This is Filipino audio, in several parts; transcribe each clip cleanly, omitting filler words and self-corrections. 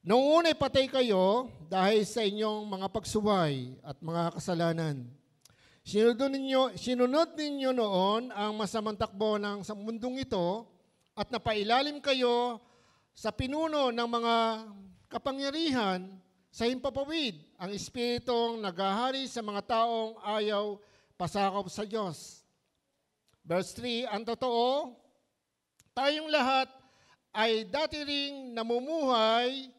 Noong una'y patay kayo dahil sa inyong mga pagsuway at mga kasalanan. Sinunod ninyo noon ang masamang takbo ng sa mundong ito at napailalim kayo sa pinuno ng mga kapangyarihan sa himpapawid, ang espiritong naghahari sa mga taong ayaw pasakop sa Diyos. Verse 3, ang totoo, tayong lahat ay dati ring namumuhay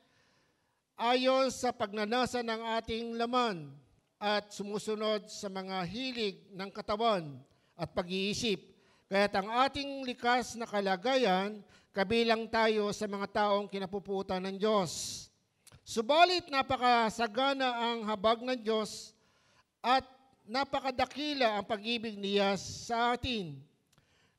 ayon sa pagnanasa ng ating laman at sumusunod sa mga hilig ng katawan at pag-iisip. Kaya't ang ating likas na kalagayan, kabilang tayo sa mga taong kinapuputan ng Diyos. Subalit napakasagana ang habag ng Diyos at napakadakila ang pag-ibig niya sa atin.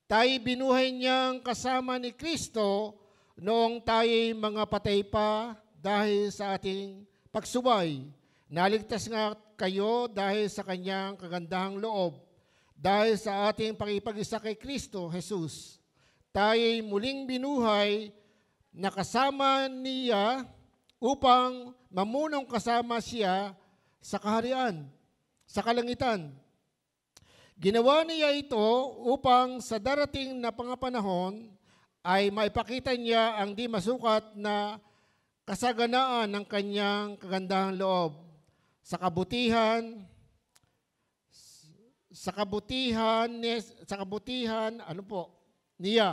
Tayo binuhay niyang kasama ni Kristo noong tayo'y mga patay pa dahil sa ating pagsuway. Naligtas nga kayo dahil sa kanyang kagandahang loob. Dahil sa ating pakipag-isa kay Kristo Jesus, tayo'y muling binuhay na kasama niya upang mamunong kasama siya sa kaharian, sa kalangitan. Ginawa niya ito upang sa darating na panahon ay maipakita niya ang di masukat na kasaganaan ng kanyang kagandahang loob sa kabutihan niya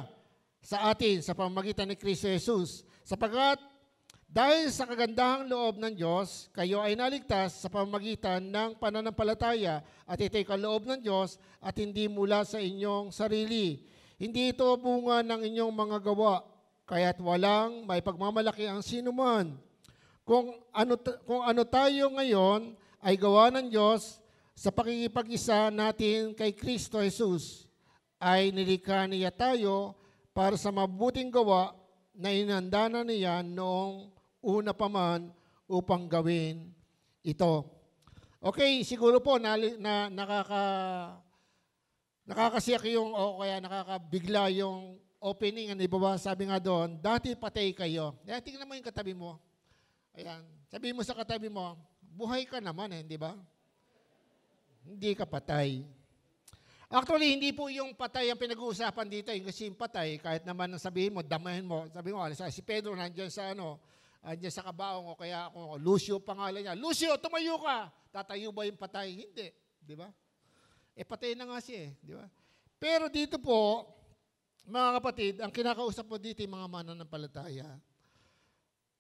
sa atin sa pamamagitan ni Kristo Jesus. Sapagkat dahil sa kagandahang loob ng Diyos, kayo ay naligtas sa pamamagitan ng pananampalataya at ito'y kaloob ng Diyos at hindi mula sa inyong sarili. Hindi ito bunga ng inyong mga gawa, kaya't walang may pagmamalaki ang sinuman. Kung ano tayo ngayon ay gawa ng Diyos sa pakikipag-isa natin kay Kristo Jesus, ay nilikha niya tayo para sa mabuting gawa na inanda na niya noong una pa man upang gawin ito. Okay, siguro po nakakasiyak yung o kaya nakakabigla yung opening, ano ba? Sabi nga doon, dati patay kayo. Tingnan mo yung katabi mo. Ayan. Sabi mo sa katabi mo, buhay ka naman di ba? Hindi ka patay. Actually, hindi po yung patay ang pinag-uusapan dito, yung kasi yung patay, kahit naman sabihin mo, damahin mo, sabi mo, si Pedro nandiyan sa andyan sa kabaong o kaya ako, Lucio pangalan niya. Lucio, tumayo ka! Tatayo ba yung patay? Hindi. Di ba? Patay na nga siya di ba? Pero dito po, mga kapatid, ang kinakausap po dito yung mga mananampalataya.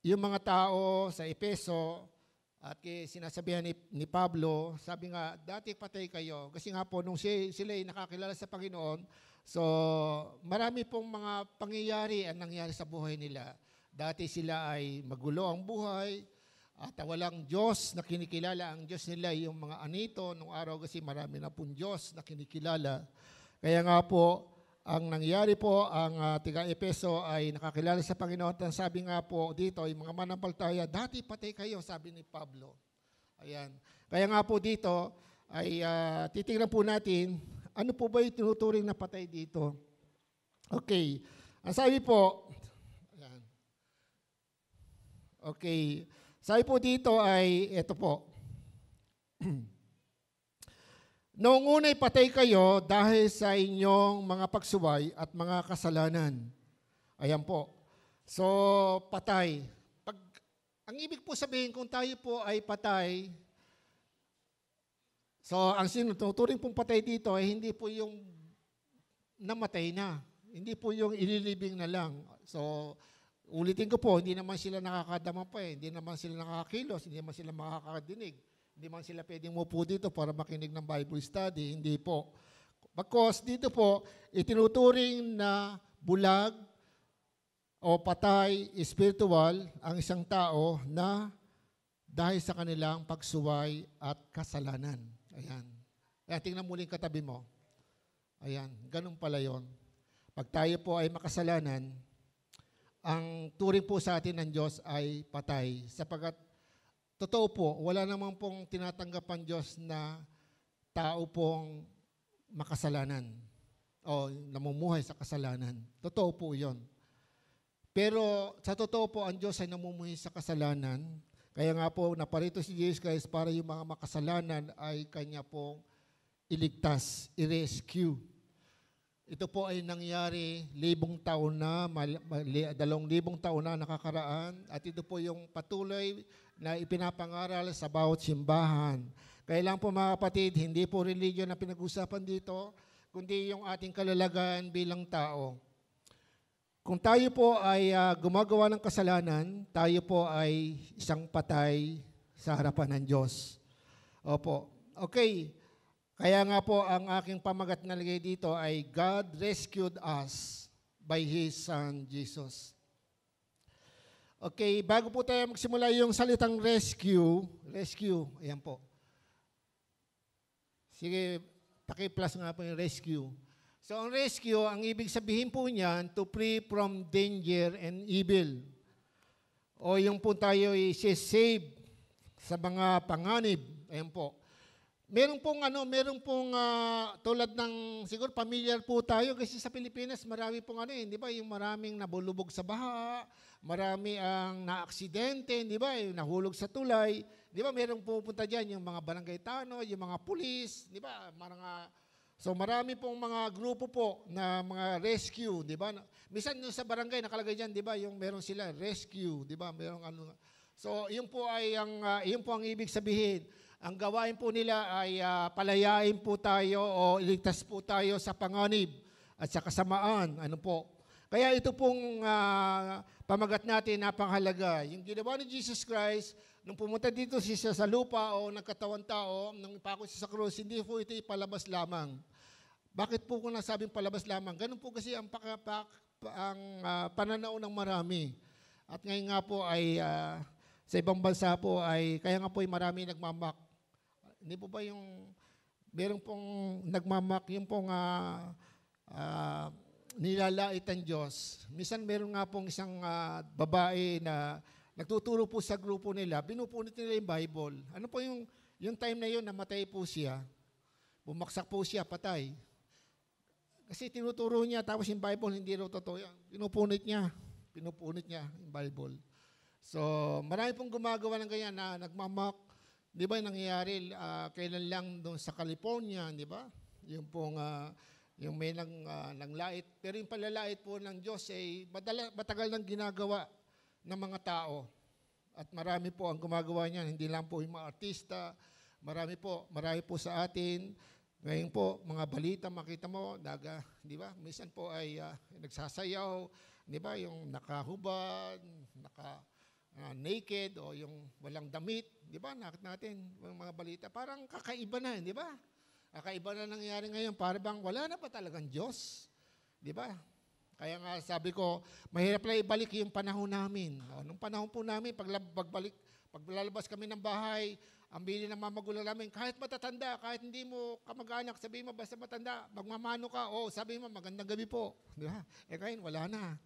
Yung mga tao sa Efeso at sinasabihan ni Pablo, sabi nga, dati patay kayo. Kasi nga po, nung sila ay nakakilala sa Panginoon, so marami pong mga pangyayari ang nangyari sa buhay nila. Dati sila ay magulo ang buhay at walang Diyos na kinikilala. Ang Diyos nila yung mga anito. Nung araw kasi marami na pong Diyos na kinikilala. Kaya nga po, ang nangyari po, ang tiga-Epeso ay nakakilala sa Panginoon. At sabi nga po dito, yung mga manampalataya, dati patay kayo, sabi ni Pablo. Ayan. Kaya nga po dito, ay titingnan po natin, ano po ba yung tinuturing na patay dito? Okay. Ang sabi po, ayan. Okay. Sabi po dito ay, ito po. Noong una'y patay kayo dahil sa inyong mga pagsuway at mga kasalanan. Ayan po. So, patay. Ang ibig po sabihin, kung tayo po ay patay, so ang sinuturing pong patay dito ay hindi po yung namatay na. Hindi po yung ililibing na lang. So, ulitin ko po, hindi naman sila nakakadama pa hindi naman sila nakakakilos, hindi naman sila makakadinig. Hindi man sila pwedeng umupo dito para makinig ng Bible study. Hindi po. Because dito po, itinuturing na bulag o patay, spiritual, ang isang tao na dahil sa kanilang pagsuway at kasalanan. Ayan. Kaya tingnan muli yung katabi mo. Ayan. Ganun pala yun. Pag tayo po ay makasalanan, ang turing po sa atin ng Diyos ay patay. Sapagat totoo po, wala naman pong tinatanggap Diyos na tao pong makasalanan o namumuhay sa kasalanan. Totoo po yun. Pero sa totoo po, ang Diyos ay namumuhay sa kasalanan. Kaya nga po, naparito si Jesus Christ para yung mga makasalanan ay Kanya pong iligtas, i-rescue. Ito po ay nangyari 1,000 taon na, 2,000 taon na nakakaraan, at ito po yung patuloy na ipinapangaral sa bawat simbahan. Kaya lang po mga kapatid, hindi po religion na pinag-usapan dito, kundi yung ating kalalagayan bilang tao. Kung tayo po ay gumagawa ng kasalanan, tayo po ay isang patay sa harapan ng Diyos. Opo. Okay. Kaya nga po ang aking pamagat na lagay dito ay God rescued us by His Son, Jesus. Okay, bago po tayo magsimula yung salitang rescue, ayan po. Sige, paki-plus nga po yung rescue. So, ang rescue, ang ibig sabihin po niyan, to free from danger and evil. O yung po tayo i-save sa mga panganib. Ayan po. Meron pong tulad ng, siguro familiar po tayo kasi sa Pilipinas, marami pong di ba, yung maraming nabulubog sa baha, marami ang naaksidente, di ba, yung nahulog sa tulay. Di ba, meron pupunta dyan yung mga barangay tanod, yung mga pulis, di ba, so marami pong mga grupo po na mga rescue, di ba? Minsan sa barangay nakalagay diyan, di ba, yung meron sila rescue, di ba? Merong So, yun po ang ibig sabihin. Ang gawain po nila ay palayain po tayo o iligtas po tayo sa panganib at sa kasamaan. Ano po? Kaya ito pong pamagat natin napakahalaga. Yung ginawa ni Jesus Christ, nung pumunta dito siya sa lupa o nagkatawan tao, nung ipako siya sa krus, hindi po ito ipalabas lamang. Bakit po ko nasabing palabas lamang? Ganun po kasi ang pananaw ng marami. At ngayon nga po ay sa ibang bansa po ay, kaya nga po ay marami nagmamak. Hindi po ba yung, meron pong nagmamak, yung pong nilalait ang Diyos. Minsan meron nga pong isang babae na nagtuturo po sa grupo nila, binupunit nila yung Bible. Ano po yung time na yun, namatay po siya. Bumaksak po siya, patay. Kasi tinuturo niya, tapos yung Bible, hindi raw totoo yan. Pinupunit niya yung Bible. So, marami pong gumagawa ng ganyan na nagmamak. Di ba yung nangyayari, kailan lang doon sa California, di ba? Yung pong, yung may nanglait. Pero yung palalait po ng Diyos ay matagal nang ginagawa ng mga tao. At marami po ang gumagawa niyan. Hindi lang po yung mga artista. Marami po sa atin. Ngayon po, mga balita, makita mo, di ba? Minsan po ay nagsasayaw, di ba? Yung nakahubad, naked, o yung walang damit, di ba? Nakita natin yung mga balita. Parang kakaiba na, di ba? Kakaiba na nangyari ngayon. Parang wala na pa talagang Diyos. Di ba? Kaya nga sabi ko, mahirap lang ibalik yung panahon namin. Nung panahon po namin, paglalabas kami ng bahay, ang bili ng mga magulang namin, kahit matatanda, kahit hindi mo kamag-anak, sabihin mo basta matanda, magmamano ka, sabihin mo magandang gabi po. Di ba? Ngayon, wala na.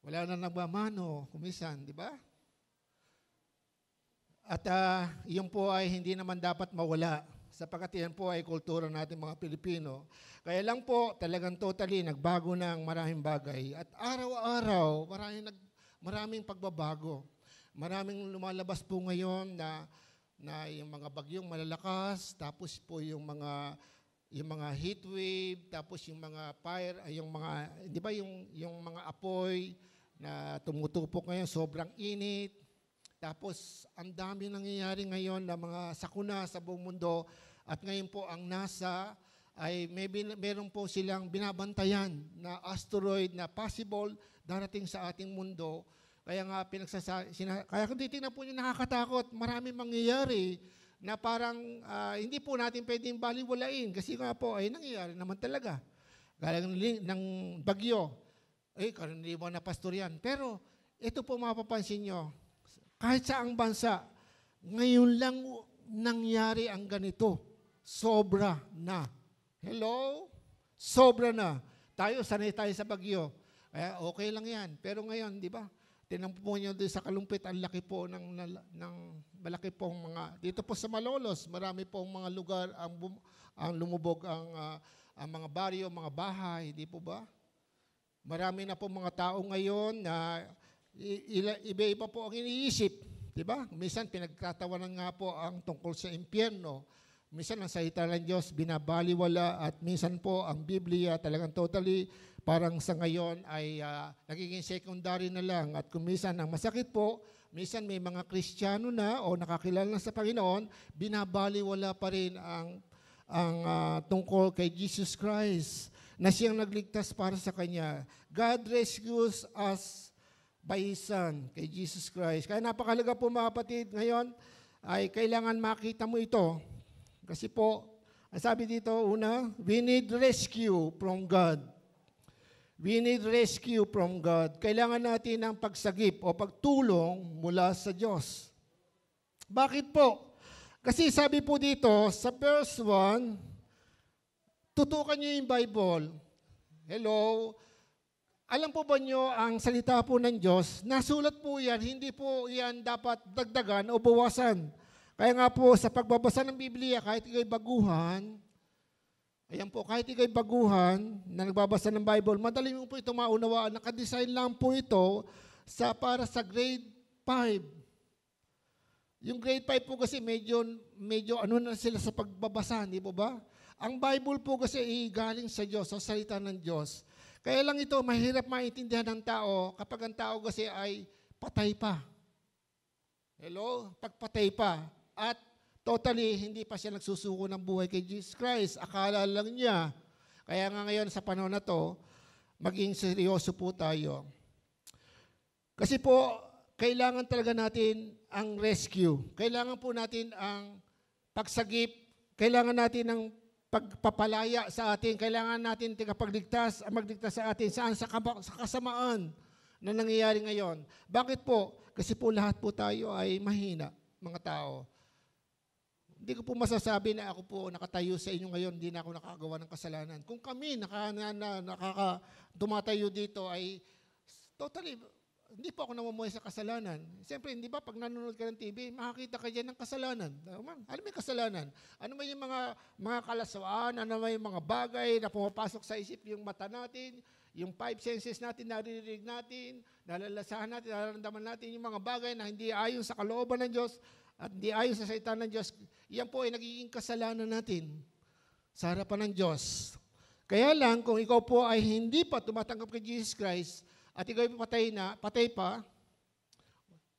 Wala na nagmamano, kumisan, di ba? At yun po ay hindi naman dapat mawala, sapagkat yan po ay kultura natin mga Pilipino. Kaya lang po, talagang totally nagbago ng maraming bagay. At araw-araw, maraming pagbabago. Maraming lumalabas po ngayon na yung mga bagyong malalakas, tapos po yung mga heat wave, tapos yung mga fire, yung mga, di ba yung mga apoy na tumutupok ngayon, sobrang init. Tapos ang dami nangyayari ngayon na mga sakuna sa buong mundo. At ngayon po ang NASA ay meron po silang binabantayan na asteroid na possible darating sa ating mundo. Kaya nga kaya kung titingnan po niyo nakakatakot, marami mangyayari na parang hindi po natin pwedeng baliwalain kasi nga po ay nangyayari naman talaga. Gaya ng bagyo, karaniwan na pastor yan. Pero ito po mapapansin nyo, kahit saang bansa, ngayon lang nangyari ang ganito. Sobra na. Hello? Sobra na. Sanay tayo sa bagyo. Kaya okay lang yan. Pero ngayon, di ba? Tinampo po nyo doon sa Kalumpit, ang laki po ng malaki pong mga, dito po sa Malolos, marami pong mga lugar ang lumubog ang mga baryo, mga bahay, di po ba? Marami na po mga tao ngayon na iba-iba po ang iniisip. Diba? Minsan pinagtatawanan nga po ang tungkol sa impyerno. Minsan ang salita ng Diyos binabaliwala at minsan po ang Biblia talagang totally parang sa ngayon ay nagiging secondary na lang. At kung minsan ang masakit po, minsan may mga Kristiyano na o nakakilala na sa Panginoon, binabaliwala pa rin ang tungkol kay Jesus Christ na siyang nagligtas para sa Kanya. God rescues us by His Son, kay Jesus Christ. Kaya napakalaga po mga kapatid, ngayon ay kailangan makita mo ito. Kasi po, ang sabi dito, una, we need rescue from God. We need rescue from God. Kailangan natin ng pagsagip o pagtulong mula sa Diyos. Bakit po? Kasi sabi po dito, sa verse 1, tutukan niyo yung Bible. Hello? Alam po ba niyo ang salita po ng Diyos? Nasulat po yan, hindi po yan dapat dagdagan o bawasan. Kaya nga po, sa pagbabasa ng Biblia, kahit ikaw'y baguhan, ayan po, kahit ikaw'y baguhan na nagbabasa ng Bible, madali mo po ito maunawaan. Nakadesign lang po ito para sa grade 5. Yung grade 5 po kasi medyo ano na sila sa pagbabasa, di po ba? Ang Bible po kasi galing sa Diyos, sa salita ng Diyos. Kaya lang ito, mahirap maintindihan ng tao kapag ang tao kasi ay patay pa. Hello? Pagpatay pa. At totally, hindi pa siya nagsusuko ng buhay kay Jesus Christ. Akala lang niya. Kaya nga ngayon sa panahon na to, maging seryoso po tayo. Kasi po, kailangan talaga natin ang rescue. Kailangan po natin ang pagsagip. Kailangan natin ang pagpapalaya sa atin. Kailangan natin magligtas sa atin. Saan? Sa kasamaan na nangyayari ngayon. Bakit po? Kasi po lahat po tayo ay mahina, mga tao. Hindi ko po masasabi na ako po nakatayo sa inyo ngayon, hindi na ako nakagawa ng kasalanan. Kung kami tumatayo dito ay totally, hindi po ako namumuhay sa kasalanan. Siyempre, hindi ba, pag nanonood ka ng TV, makakita ka dyan ng kasalanan. Ano may kasalanan? Ano may yung mga kalaswaan? Ano may yung mga bagay na pumapasok sa isip yung mata natin, yung 5 senses natin, naririnig natin, nalalasahan natin, nararamdaman natin yung mga bagay na hindi ayon sa kalooban ng Diyos at hindi ayon sa salita ng Diyos. Yan po ay nagiging kasalanan natin sa harapan ng Diyos. Kaya lang, kung ikaw po ay hindi pa tumatanggap kay Jesus Christ at ikaw ay patay pa,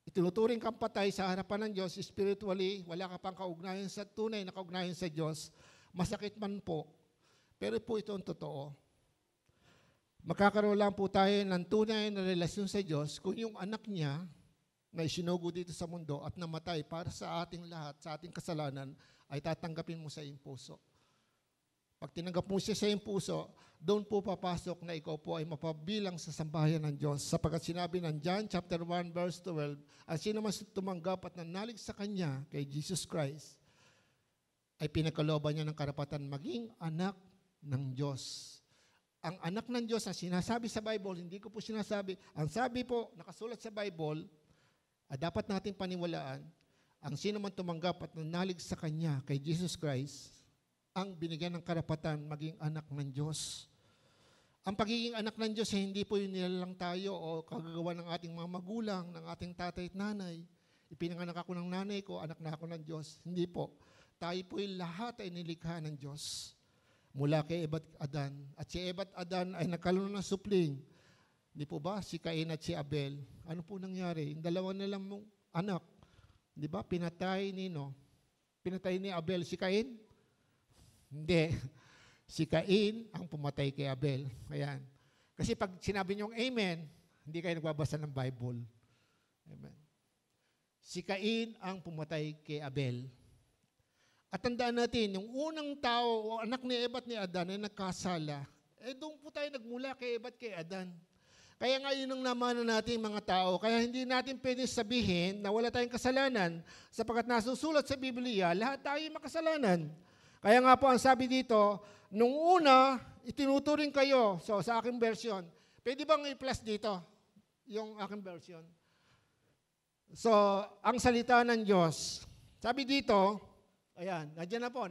itinuturing kang patay sa harapan ng Diyos spiritually, wala ka pang kaugnayan sa tunay na kaugnayan sa Diyos, masakit man po, pero po ito ang totoo. Magkakaroon lang po tayo ng tunay na relasyon sa Diyos kung yung anak niya na isinugo dito sa mundo at namatay para sa ating lahat, sa ating kasalanan, ay tatanggapin mo sa iyong puso. Pag tinanggap mo siya sa iyong puso, doon po papasok na ikaw po ay mapabilang sa sambahayan ng Diyos. Sapagkat sinabi ng John chapter 1 verse 12, ang sino man tumanggap at nanalig sa Kanya, kay Jesus Christ, ay pinagkalooban niya ng karapatan maging anak ng Diyos. Ang anak ng Diyos na sinasabi sa Bible, hindi ko po sinasabi, ang sabi po, nakasulat sa Bible, dapat nating paniwalaan, ang sino man tumanggap at nanalig sa Kanya, kay Jesus Christ, ang binigyan ng karapatan maging anak ng Diyos. Ang pagiging anak ng Diyos, hindi po yung nilalang tayo o kagagawa ng ating mga magulang, ng ating tatay at nanay. Ipinanganak ako ng nanay ko, anak na ako ng Diyos. Hindi po. Tayo po yung lahat ay nilikha ng Diyos. Mula kay Eva at Adan. At si Eva at Adan ay nagkaroon ng supling. Di po ba? Si Cain at si Abel. Ano po nangyari? Yung dalawa nilang anak. Di ba? Pinatay ni Abel si Cain? Hindi. Si Cain ang pumatay kay Abel. Ayan. Kasi pag sinabi niyong amen, hindi kayo nagbabasa ng Bible. Amen. Si Cain ang pumatay kay Abel. At tandaan natin, yung unang tao o anak ni Eva at ni Adan ay nagkasala, doon po tayo nagmula kay Eva at kay Adan. Kaya nga yun ang namana natin mga tao. Kaya hindi natin pwede sabihin na wala tayong kasalanan sapagkat nasusulat sa Biblia, lahat tayo makasalanan. Kaya nga po ang sabi dito, nung una, itinuturing kayo. So sa aking version, pwede bang i-plus dito yung aking version? So, ang salita ng Diyos. Sabi dito, ayan, nandiyan na po.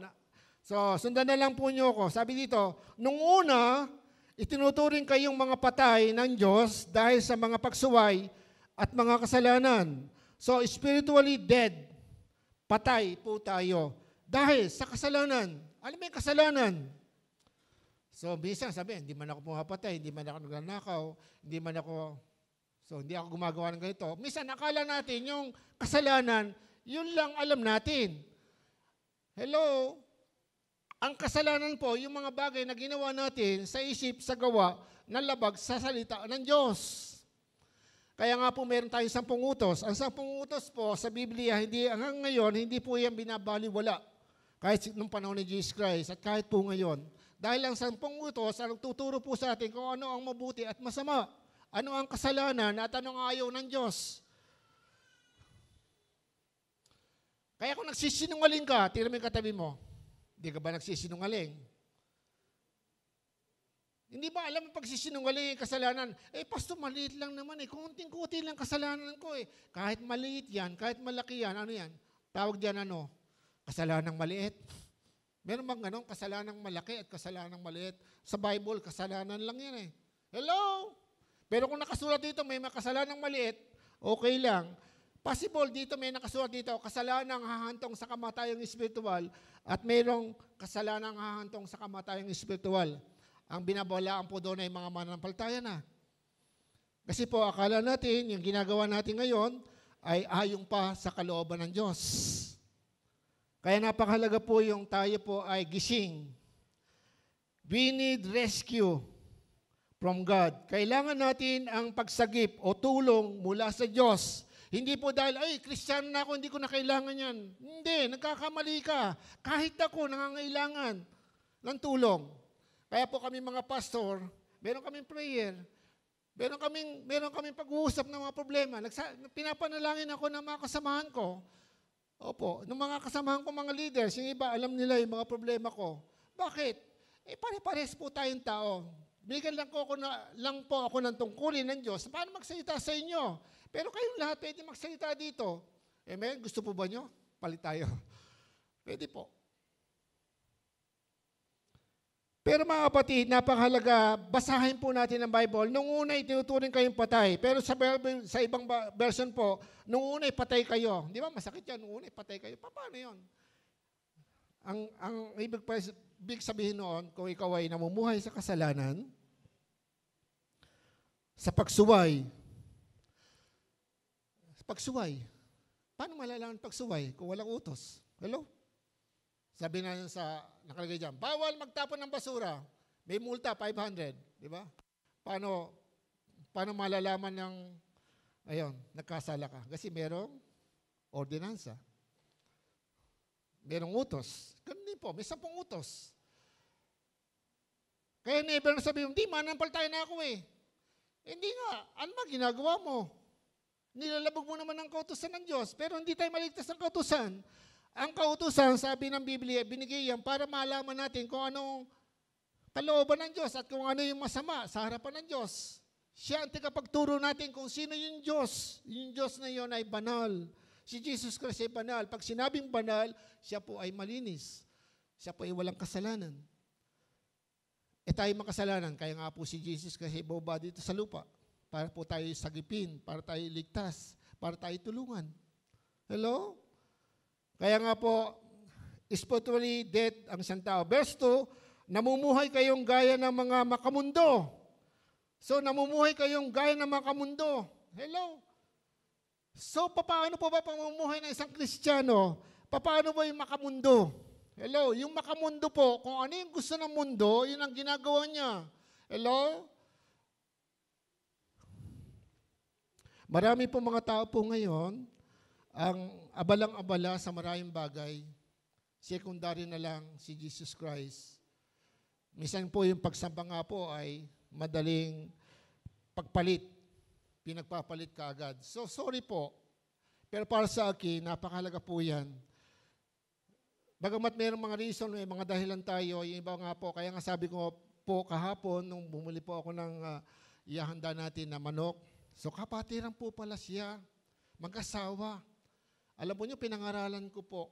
So, sundan na lang po niyo ako. Sabi dito, nung una, Itinuturing kayong mga patay ng Diyos dahil sa mga pagsuway at mga kasalanan. So, spiritually dead. Patay po tayo. Dahil sa kasalanan. Ano ba yung kasalanan? So, minsan sabi, hindi man ako pumapatay, hindi man ako nagnanakaw, hindi man ako, hindi ako gumagawa ng ganito. Minsan, akala natin yung kasalanan, yun lang alam natin. Hello? Ang kasalanan po, yung mga bagay na ginawa natin sa isip, sa gawa, na labag sa salita ng Diyos. Kaya nga po meron tayong 10 utos. Ang 10 utos po sa Biblia, hanggang ngayon, hindi po yan binabaliwala. Kahit nung panahon ni Jesus Christ at kahit po ngayon. Dahil ang 10 utos, ang tuturo po sa atin kung ano ang mabuti at masama. Ano ang kasalanan at ano ang ayaw ng Diyos. Kaya kung nagsisinungaling ka, tira mo yung katabi mo. Hindi ka ba nagsisinungaling? Hindi ba alam mo pagsisinungaling yung kasalanan? Pastor, maliit lang naman Kunting-kunti lang kasalanan ko Kahit maliit yan, kahit malaki yan, ano yan? Tawag diyan ano? Kasalanang maliit. Meron bang ganun? Kasalanang malaki at kasalanang maliit. Sa Bible, kasalanan lang yan Hello? Pero kung nakasulat dito, may makasalanang maliit, okay lang. Possible dito, may nakasulat dito, kasalanang hahantong sa kamatayang espiritual at mayroong kasalanang hahantong sa kamatayang espiritual. Ang binabalaan po doon ay mga mananampalataya na. Kasi po, akala natin, yung ginagawa natin ngayon, ay ayong pa sa kalooban ng Diyos. Kaya napakahalaga po yung tayo po ay gising. We need rescue from God. Kailangan natin ang pagsagip o tulong mula sa Diyos. Hindi po dahil, Kristiyano na ako, hindi ko na kailangan yan. Hindi, nagkakamali ka. Kahit ako, nangangailangan ng tulong. Kaya po kami mga pastor, meron kaming prayer, meron kaming pag-uusap ng mga problema. Pinapanalangin ako ng mga kasamahan ko. Opo, ng mga kasamahan ko mga leaders, yung iba, alam nila yung mga problema ko. Bakit? Pare-pares po tayong tao. Bigyan lang po ako ng tungkulin ng Diyos. Paano magsalita sa inyo? Pero kayong lahat pwede magsalita dito. Amen? Gusto po ba nyo? Palit tayo. Pwede po. Pero mga kapatid, napakahalaga, basahin po natin ang Bible. Nung una, itinuturing kayong patay. Pero sa ibang version po, nung una, patay kayo. Di ba? Masakit yan. Nung una, patay kayo. Paano yun? Ang ibig sabihin noon, kung ikaw ay namumuhay sa kasalanan, sa pagsuway. Paano malalaman pagsuway kung walang utos? Hello? Sabi na sa nakalagay dyan, bawal magtapon ng basura. May multa, 500. Di ba? Paano malalaman ng, nagkasala ka? Kasi merong ordinansa. Merong utos. Ganun din po, may 10 utos. Kaya never na sabi mo, hindi, manampal tayo na ako Hindi nga, ano ba ginagawa mo? Nilalabog mo naman ang kautusan ng Diyos, pero hindi tayo maligtas ng kautusan. Ang kautusan, sabi ng Biblia, binigay yan para malaman natin kung anong kalooban ng Diyos at kung ano yung masama sa harapan ng Diyos. Siya ang tagapagturo natin kung sino yung Diyos. Yung Diyos na yun ay banal. Si Jesus Christ ay banal. Pag sinabing banal, siya po ay malinis. Siya po ay walang kasalanan. Tayo makasalanan, kaya nga po si Jesus Christ ay bumaba dito sa lupa para po tayo sagipin, para tayo ligtas, para tayo tulungan. Hello? Kaya nga po, spiritually dead ang isang tao. Verse 2, namumuhay kayong gaya ng mga makamundo. So, namumuhay kayong gaya ng makamundo. Hello? So, paano po ba pamumuhay ng isang Kristiyano? Paano ba yung makamundo? Hello? Yung makamundo po, kung ano yung gusto ng mundo, yun ang ginagawa niya. Hello? Marami po mga tao po ngayon, ang abalang-abala sa maraming bagay, secondary na lang si Jesus Christ. Minsan po yung pagsamba nga po ay madaling pagpalit. Pinagpapalit ka agad. So, sorry po. Pero para sa akin, napakahalaga po yan. Bagamat mayroong mga reason, may mga dahilan tayo, yung iba nga po, kaya nga sabi ko po kahapon, nung bumuli po ako ng ihahanda natin na manok, so kapatiran po pala siya, mag-asawa. Alam mo nyo, pinangaralan ko po.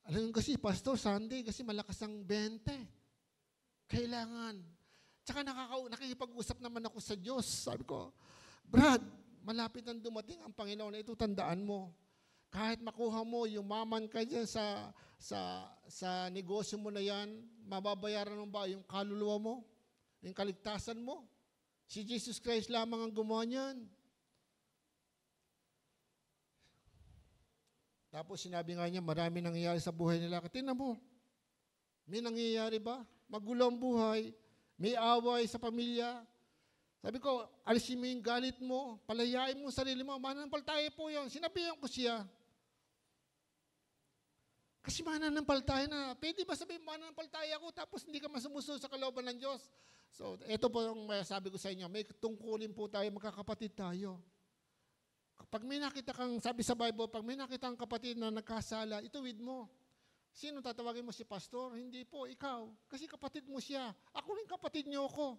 Alam nyo kasi, Pastor, Sunday, kasi malakas ang 20. Kailangan. Tsaka nakikipag-usap naman ako sa Diyos. Sabi ko, Brad, malapit nang dumating ang Panginoon na ito, tandaan mo. Kahit makuha mo, yumaman ka dyan sa negosyo mo na yan, mababayaran mo ba yung kaluluwa mo? Yung kaligtasan mo? Si Jesus Christ lamang ang gumawa niyan. Tapos sinabi nga niya, marami nangyayari sa buhay nila. Tingnan mo, may nangyayari ba? Magulo ang buhay, may away sa pamilya. Sabi ko, alisin mo yung galit mo, palayain mo sarili mo, mananampalataya po yun. Sinabihan ko siya. Kasi mananampalataya na, pwede ba sabihin mananampalataya ako tapos hindi ka masumusunod sa kalooban ng Diyos? So, ito po yung sabi ko sa inyo, may tungkulin po tayo, magkakapatid tayo. Kapag may nakita kang, sabi sa Bible, pag may nakita kang kapatid na nagkasala, ituwid mo. Sino tatawagin mo, si pastor? Hindi po, ikaw. Kasi kapatid mo siya. Ako rin kapatid niyo ako.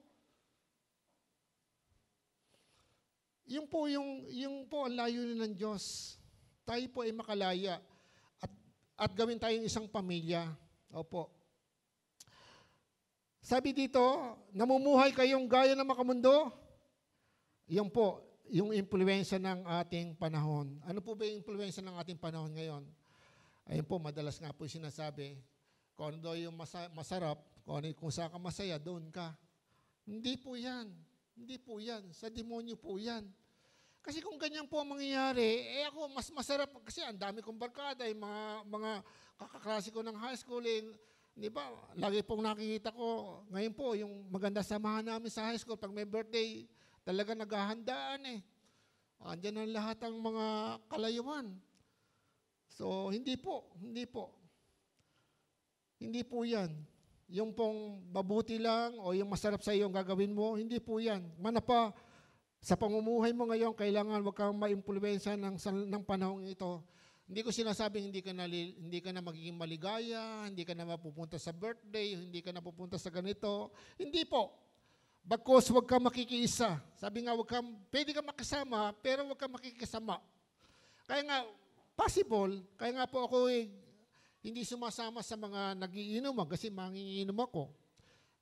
Yung po ang layunin ng Diyos. Tayo po ay makalaya. At gawin tayong isang pamilya. Opo. Sabi dito, namumuhay kayong gaya ng makamundo. Yung po, yung impluwensya ng ating panahon. Ano po ba yung impluwensya ng ating panahon ngayon? Ayun po, madalas nga po sinasabi, kung ano daw yung masarap, kung saan ka masaya, doon ka. Hindi po yan. Hindi po yan. Sa demonyo po yan. Kasi kung ganyan po ang mangyayari, ako mas masarap, kasi ang dami kong barkada, yung mga kakaklase ko ng high schooling, di ba, lagi pong nakikita ko, ngayon po, yung maganda samahan namin sa high school, pag may birthday, talaga naghahandaan eh. Andiyan ang lahat ng mga kalayuan. So, hindi po. Hindi po yan. Yung pong mabuti lang o yung masarap sa iyo ang gagawin mo, hindi po yan. Manapa, sa pamumuhay mo ngayon, kailangan wag kang maimpluwensya ng panahong ito. Hindi ko sinasabing hindi ka na magiging maligaya, hindi ka na mapupunta sa birthday, hindi ka na pupunta sa ganito. Hindi po. Bagkus wag kang makikiisa. Sabi nga, pwede kang makisama, pero wag kang makikisama. Kaya nga, possible, kaya nga po ako hindi sumasama sa mga nagiinom kasi manginginom ako.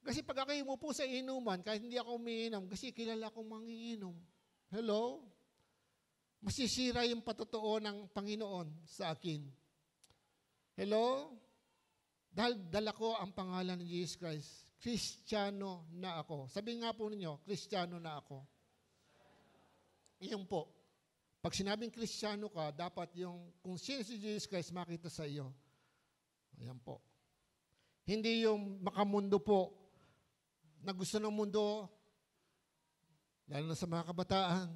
Kasi pag ako umupo sa inuman, kahit hindi ako umiinom, kasi kilala akong manginginom. Hello? Masisira yung patotoo ng Panginoon sa akin. Hello? Dahil dala ko ang pangalan ni Jesus Christ, Kristiyano na ako. Sabi nga po ninyo, Kristiyano na ako. Iyon po. Pag sinabing Kristiyano ka, dapat kung sino si Jesus Christ makita sa iyo. Ayan po. Hindi yung makamundo po, na gusto ng mundo, lalo na sa mga kabataan.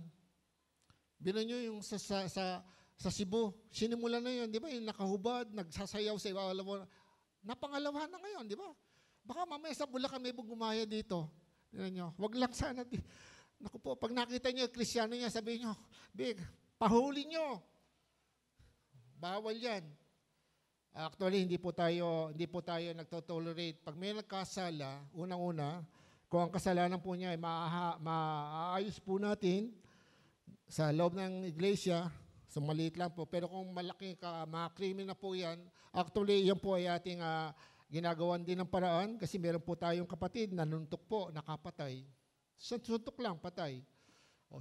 Binan nyo yung sa Cebu, sinimulan na yun, di ba? Yung nakahubad, nagsasayaw sa iba, alam mo, napangalawa na ngayon, di ba? Baka mamaya sa Bulacan may gumaya dito. Binan nyo, wag lang sana. Naku po, pag nakita nyo, Kristiyano niya, sabihin nyo, Big, pahuli nyo. Bawal yan. Actually, hindi po tayo nagtotolerate. Pag may nagkasala, unang-una, kung ang kasalanan po niya ay maaayos po natin sa loob ng iglesia, so maliit lang po. Pero kung malaki mga krimen na po yan, actually, yan po ay ating ginagawan din ng paraan kasi meron po tayong kapatid na nuntok po, nakapatay. Suntok lang, patay.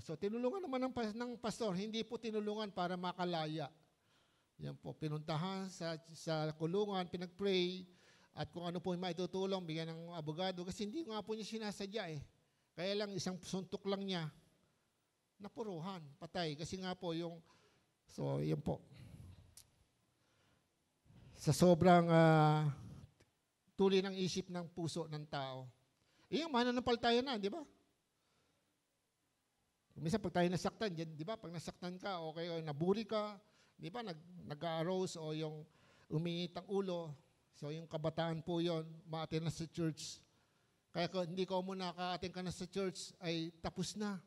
So, tinulungan naman ng pastor, hindi po tinulungan para makalaya. Yan po, pinuntahan sa kulungan, pinag-pray, at kung ano po yung maitutulong, bigyan ng abogado, kasi hindi nga po niya sinasadya eh. Kaya lang, isang suntok lang niya, napuruhan, patay. Kasi nga po so yan po. Sa sobrang tuloy ng isip ng puso ng tao. Yung mananampalataya na, di ba? Minsan pag tayo nasaktan, di ba? Pag nasaktan ka, okay, o naburi ka, di ba? Nag-arose o yung umiinit ang ulo. So yung kabataan po yon, ma-attend na sa church. Kaya hindi ko muna ka-attend ka na sa church, ay tapos na.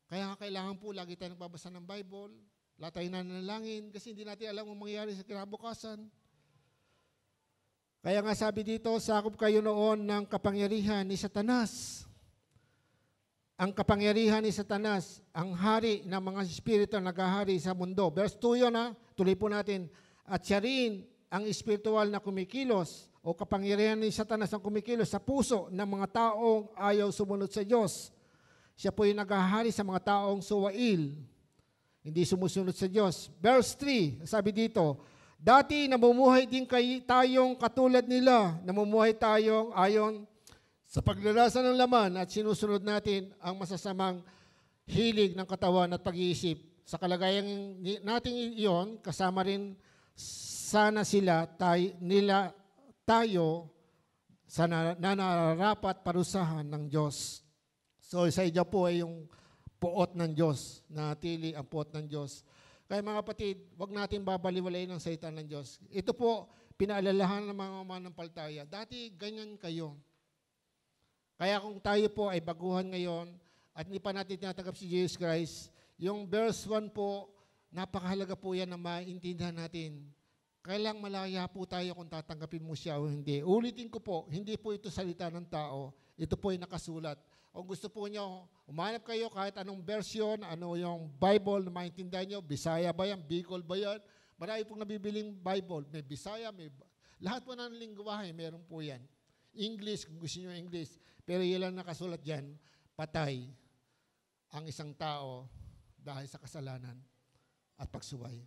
Kaya kailangan po, lagi tayo nagbabasa ng Bible, lahat tayo nananalangin, kasi hindi natin alam ang mangyayari sa kinabukasan. Kaya nga sabi dito, sakop kayo noon ng kapangyarihan ni Satanas. Ang kapangyarihan ni Satanas, ang hari ng mga espiritu na naghahari sa mundo. Verse 2 yun tuloy po natin. At siya rin ang espiritual na kumikilos o kapangyarihan ni Satanas ang kumikilos sa puso ng mga taong ayaw sumunod sa Diyos. Siya po yung naghahari sa mga taong suwail, hindi sumusunod sa Diyos. Verse 3, sabi dito, dati namumuhay din tayong katulad nila, namumuhay tayong ayon sa paglalasa ng laman at sinusunod natin ang masasamang hilig ng katawan at pag-iisip. Sa kalagayan natin iyon, kasama rin sana tayo sa nararapat parusahan ng Diyos. So sa iyo po ay yung puot ng Diyos, natili ang puot ng Diyos. Kaya mga kapatid, wag natin babaliwalayin ang salita ng Diyos. Ito po, pinaalalahan ng mga manampalataya. Dati ganyan kayo. Kaya kung tayo po ay baguhan ngayon at hindi pa natin tinatanggap si Jesus Christ, yung verse 1 po, napakahalaga po yan na maintindihan natin. Kailang malaya po tayo kung tatanggapin mo siya o hindi. Ulitin ko po, hindi po ito salita ng tao. Ito po ay nakasulat. Kung gusto po nyo, umanap kayo kahit anong version, ano yung Bible na maintindihan nyo, Bisaya ba yan, Bicol ba yan? Marami pong nabibiling Bible. May Bisaya, lahat po ng lingwahe, meron po yan. English, kung gusto nyo English. Pero yun lang nakasulat dyan, patay ang isang tao dahil sa kasalanan at pagsuway.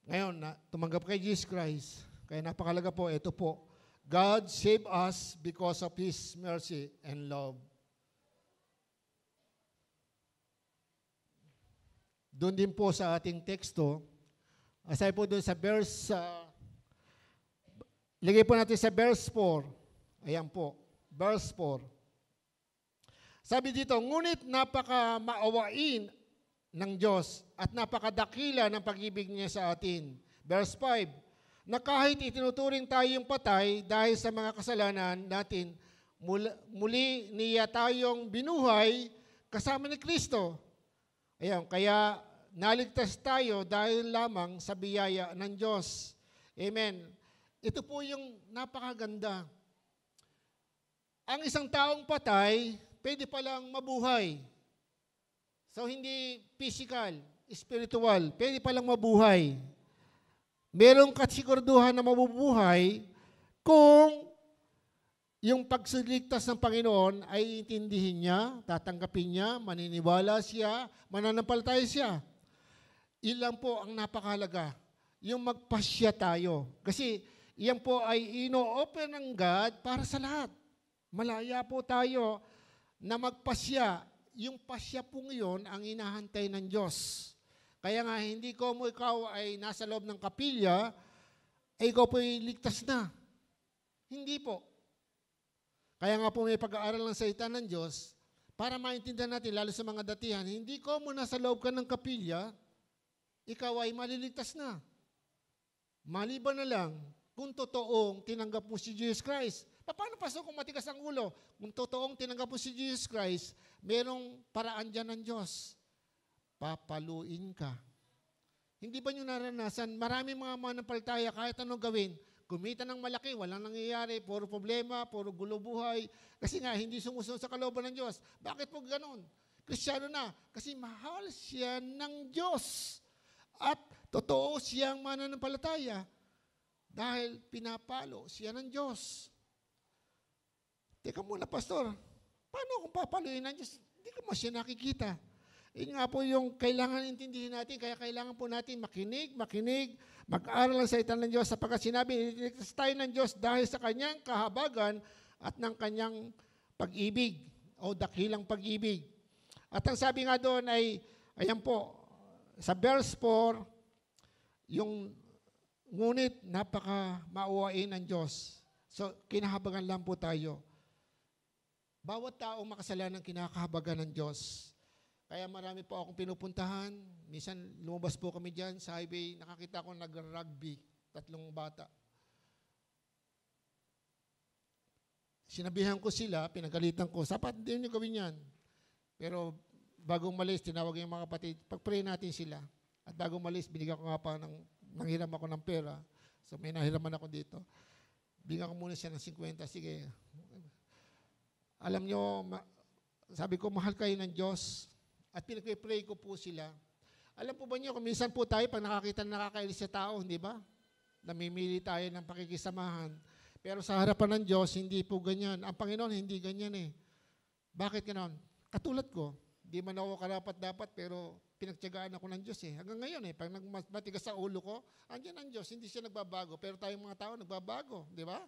Ngayon, tumanggap kay Jesus Christ, kaya napakalaga po, ito po, God saved us because of His mercy and love. Doon din po sa ating teksto, aside po doon sa verse, lagay po natin sa verse 4. Ayan po, verse 4. Sabi dito, ngunit napaka-maawain ng Diyos at napakadakila ng pag-ibig niya sa atin. Verse 5, na kahit itinuturing tayong patay dahil sa mga kasalanan natin, muli niya tayong binuhay kasama ni Kristo. Ayan, kaya naligtas tayo dahil lamang sa biyaya ng Diyos. Amen. Ito po yung napakaganda. Ang isang taong patay, pwede palang mabuhay. So, hindi physical, spiritual, pwede palang mabuhay. Merong kasiguraduhan na mabubuhay kung yung pagsuligtas ng Panginoon ay intindihin niya, tatanggapin niya, maniniwala siya, mananampalataya siya. Ilan po ang napakahalaga, yung magpasya tayo. Kasi iyan po ay ino-open ng God para sa lahat. Malaya po tayo na magpasya. Yung pasya po ngayon ang inahantay ng Diyos. Kaya nga, hindi ko mo ikaw ay nasa loob ng kapilya, ay ikaw po ay ligtas na. Hindi po. Kaya nga po may pag-aaral ng salita ng Diyos, para maintindihan natin, lalo sa mga datihan, hindi ko mo nasa loob ka ng kapilya, ikaw ay maliligtas na. Maliban na lang, kung totoong tinanggap mo si Jesus Christ. Paano pasok kung matigas ang ulo? Kung totoong tinanggap mo si Jesus Christ, merong paraan dyan ng Diyos. Papaluin ka. Hindi ba nyo naranasan? Marami mga manampalataya kahit anong gawin. Kumita ng malaki, walang nangyayari, puro problema, puro gulo buhay. Kasi nga, hindi sumusunod sa kalooban ng Diyos. Bakit po ganun? Kristyano na. Kasi mahal siya ng Diyos. At totoo siyang mananampalataya. Dahil pinapalo siya ng Diyos. Teka muna, Pastor. Paano kung papaluin ng Diyos? Hindi ko mo siya nakikita. Yun nga po yung kailangan intindihin natin, kaya kailangan po natin makinig, mag-aral ang salita ng Diyos sapagkat sinabi, iligtas tayo ng Diyos dahil sa kanyang kahabagan at ng kanyang pag-ibig o dakilang pag-ibig. At ang sabi nga doon ay, ayan po, sa verse 4, yung ngunit napaka-mauwain ng Diyos. So, kinahabagan lang po tayo. Bawat taong makasalanan kinakahabagan ng Diyos. Kaya marami po akong pinupuntahan. Minsan lumabas po kami dyan sa highway. Nakakita ko nag-rugby. 3 bata. Sinabihan ko sila, pinagalitan ko, sapat din nyo gawin yan. Pero bago umalis, tinawag yung mga kapatid, pag-pray natin sila. At bago umalis, binigyan ko nga pa nanghiram ako ng pera. So may nahiraman ako dito. Bigyan ko muna siya ng 50. Sige. Alam nyo, sabi ko, mahal kayo ng Diyos. At pinag-pray ko po sila. Alam po ba niyo, kung minsan po tayo, pag nakakita na nakakailis sa tao, hindi ba? namimili tayo ng pakikisamahan. Pero sa harapan ng Diyos, hindi po ganyan. Ang Panginoon, hindi ganyan eh. Bakit ganon? Katulad ko, di man ako karapat-dapat, pero pinagtiyagaan ako ng Diyos eh. Hanggang ngayon eh, pag matigas sa ulo ko, andyan ang Diyos, hindi siya nagbabago. Pero tayong mga tao, nagbabago, di ba?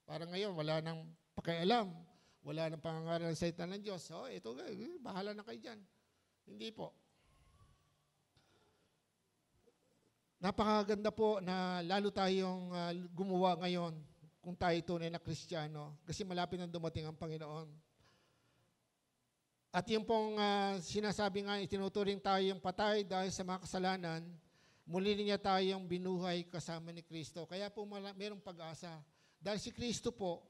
Parang ngayon, wala nang pakialam. Wala nang pangangaral ng salita ng Diyos. So, ito, bahala na kayo dyan. Hindi po. Napakaganda po na lalo tayong gumawa ngayon kung tayo tunay na Kristiyano kasi malapit na dumating ang Panginoon. At yung pong sinasabi nga, itinuturing tayong patay dahil sa mga kasalanan, muli niya tayong binuhay kasama ni Kristo. Kaya po mayroong pag-asa. Dahil si Kristo po,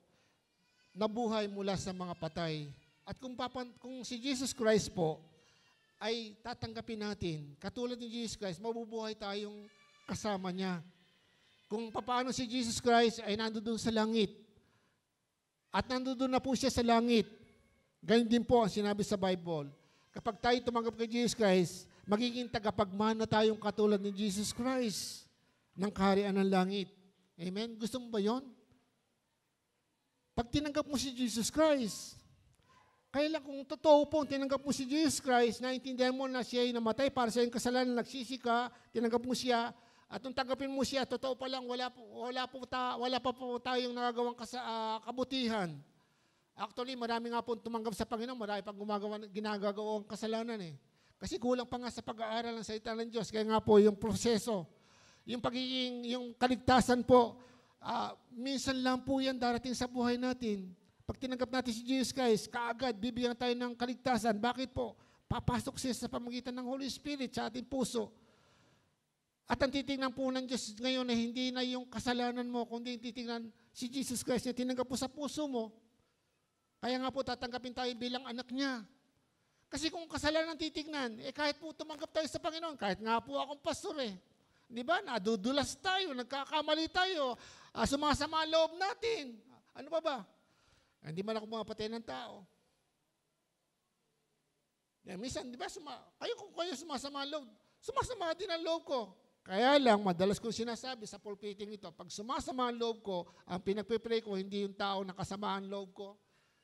nabuhay mula sa mga patay. At kung si Jesus Christ po, ay tatanggapin natin, katulad ni Jesus Christ, mabubuhay tayong kasama niya. Kung paano si Jesus Christ ay nandoon sa langit, at nandoon na po siya sa langit, ganyan din po ang sinabi sa Bible. Kapag tayo tumanggap kay Jesus Christ, magiging tagapagmana tayong katulad ni Jesus Christ ng kaharian ng langit. Amen? Gusto mo ba yun? Pag tinanggap mo si Jesus Christ, kaya lang kung totoo po, tinanggap mo si Jesus Christ, naintindihan mo na siya ay namatay para sa iyong kasalanan, nagsisi ka, tinanggap mo siya, at nung tanggapin mo siya, totoo pa lang, wala pa po tayong nagagawang kabutihan. Actually, marami nga po tumanggap sa Panginoon, marami pang ginagawang kasalanan eh. Kasi kulang pa nga sa pag-aaral ng salita ng Diyos, kaya nga po yung proseso, yung kaligtasan po, minsan lang po yan darating sa buhay natin. Pag tinanggap natin si Jesus Christ, kaagad bibigyan tayo ng kaligtasan. Bakit po? Papasok siya sa pamagitan ng Holy Spirit sa ating puso. At ang titingnan po ng Diyos ngayon ay hindi na yung kasalanan mo, kundi titingnan si Jesus Christ na tinanggap po sa puso mo. Kaya nga po tatanggapin tayo bilang anak niya. Kasi kung kasalanan titingnan, kahit po tumanggap tayo sa Panginoon, kahit nga po akong pastor eh. Di ba? Nadudulas tayo, nagkakamali tayo, sumasama ang loob natin. Ano ba? Hindi man ako pumapatay ng tao. Minsan, di ba, kung kayo sumasama ang loob, sumasama din ang loob ko. Kaya lang, madalas kong sinasabi sa pulpiting ito, pag sumasama ang loob ko, ang pinagpipray ko, hindi yung tao na kasama ang loob ko,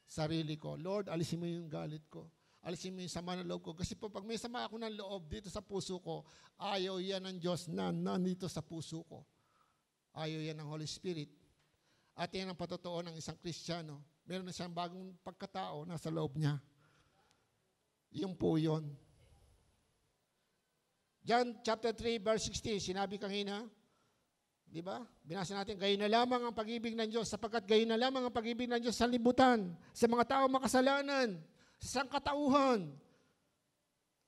sarili ko. Lord, alisin mo yung galit ko. Alisin mo yung sama ng loob ko. Kasi po, pag may sama ako ng loob dito sa puso ko, ayaw yan ng Diyos na nandito sa puso ko. Ayaw yan ng Holy Spirit. At yan ang patotoo ng isang Kristiyano. Meron na siyang bagong pagkatao nasa loob niya. Yung po yun. John chapter 3 verse 16, sinabi kanina, di ba? Binasa natin, gayon na lamang ang pag-ibig ng Diyos, sapagkat gayon na lamang ang pag-ibig ng Diyos sa libutan, sa mga tao makasalanan, sa sangkatauhan.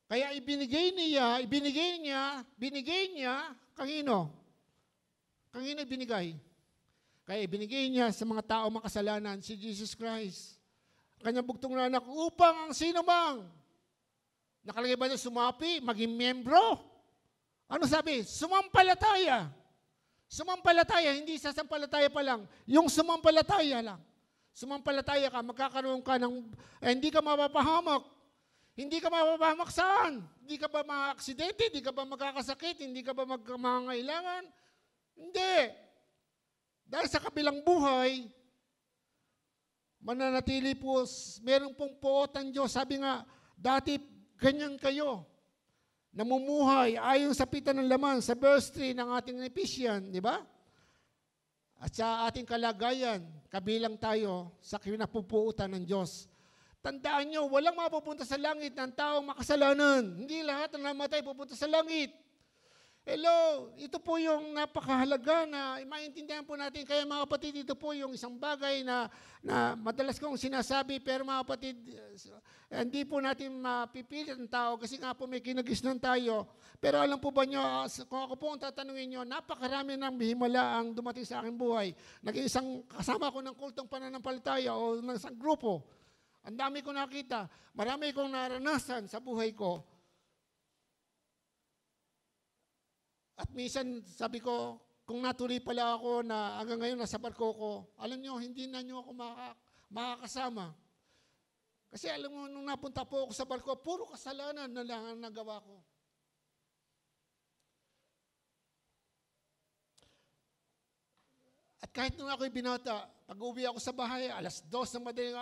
Kaya binigay niya, kanino? Kanino binigay? Kaya ibinigay niya sa mga tao makasalanan, si Jesus Christ. Kanyang bugtong na anak, upang ang sino mang, nakalagay ba niya sumapi, maging membro? Ano sabi? Sumampalataya. Sumampalataya, hindi sasampalataya pa lang. Yung sumampalataya lang. Sumampalataya ka, magkakaroon ka ng, hindi ka mapapahamak. Hindi ka mapapahamak saan? Hindi ka ba ma-aksidente? Hindi ka ba magkakasakit? Hindi ka ba magkamangailangan? Hindi. Dahil sa kabilang buhay, mananatili po, meron pong poot ang Diyos. Sabi nga, dati ganyan kayo. Namumuhay ayon sa pita ng laman sa verse 3 ng ating Ephesians, di ba? At sa ating kalagayan, kabilang tayo sa kinapupuutan ng Diyos. Tandaan nyo, walang mapupunta sa langit ng taong makasalanan. Hindi lahat ng namatay pupunta sa langit. Hello, ito po yung napakahalaga na maintindihan po natin. Kaya mga kapatid, ito po yung isang bagay na madalas kong sinasabi, pero mga kapatid, hindi po natin mapipilit ang tao kasi nga po may kinagisnan tayo. Pero alam po ba nyo, kung ako po ang tatanungin nyo, napakarami ng himala ang dumating sa aking buhay. Naging isang kasama ko ng kultong pananampalataya o ng isang grupo. Ang dami ko nakita. Marami kong naranasan sa buhay ko. At minsan, sabi ko, kung natuloy pala ako na hanggang ngayon nasa barko ko, alam nyo, hindi na nyo ako makakasama. Kasi alam mo, nung napunta po ako sa barko, puro kasalanan na lang ang nagawa ko. At kahit nung ako'y binata, pag uwi ako sa bahay, 2:00 ng madaling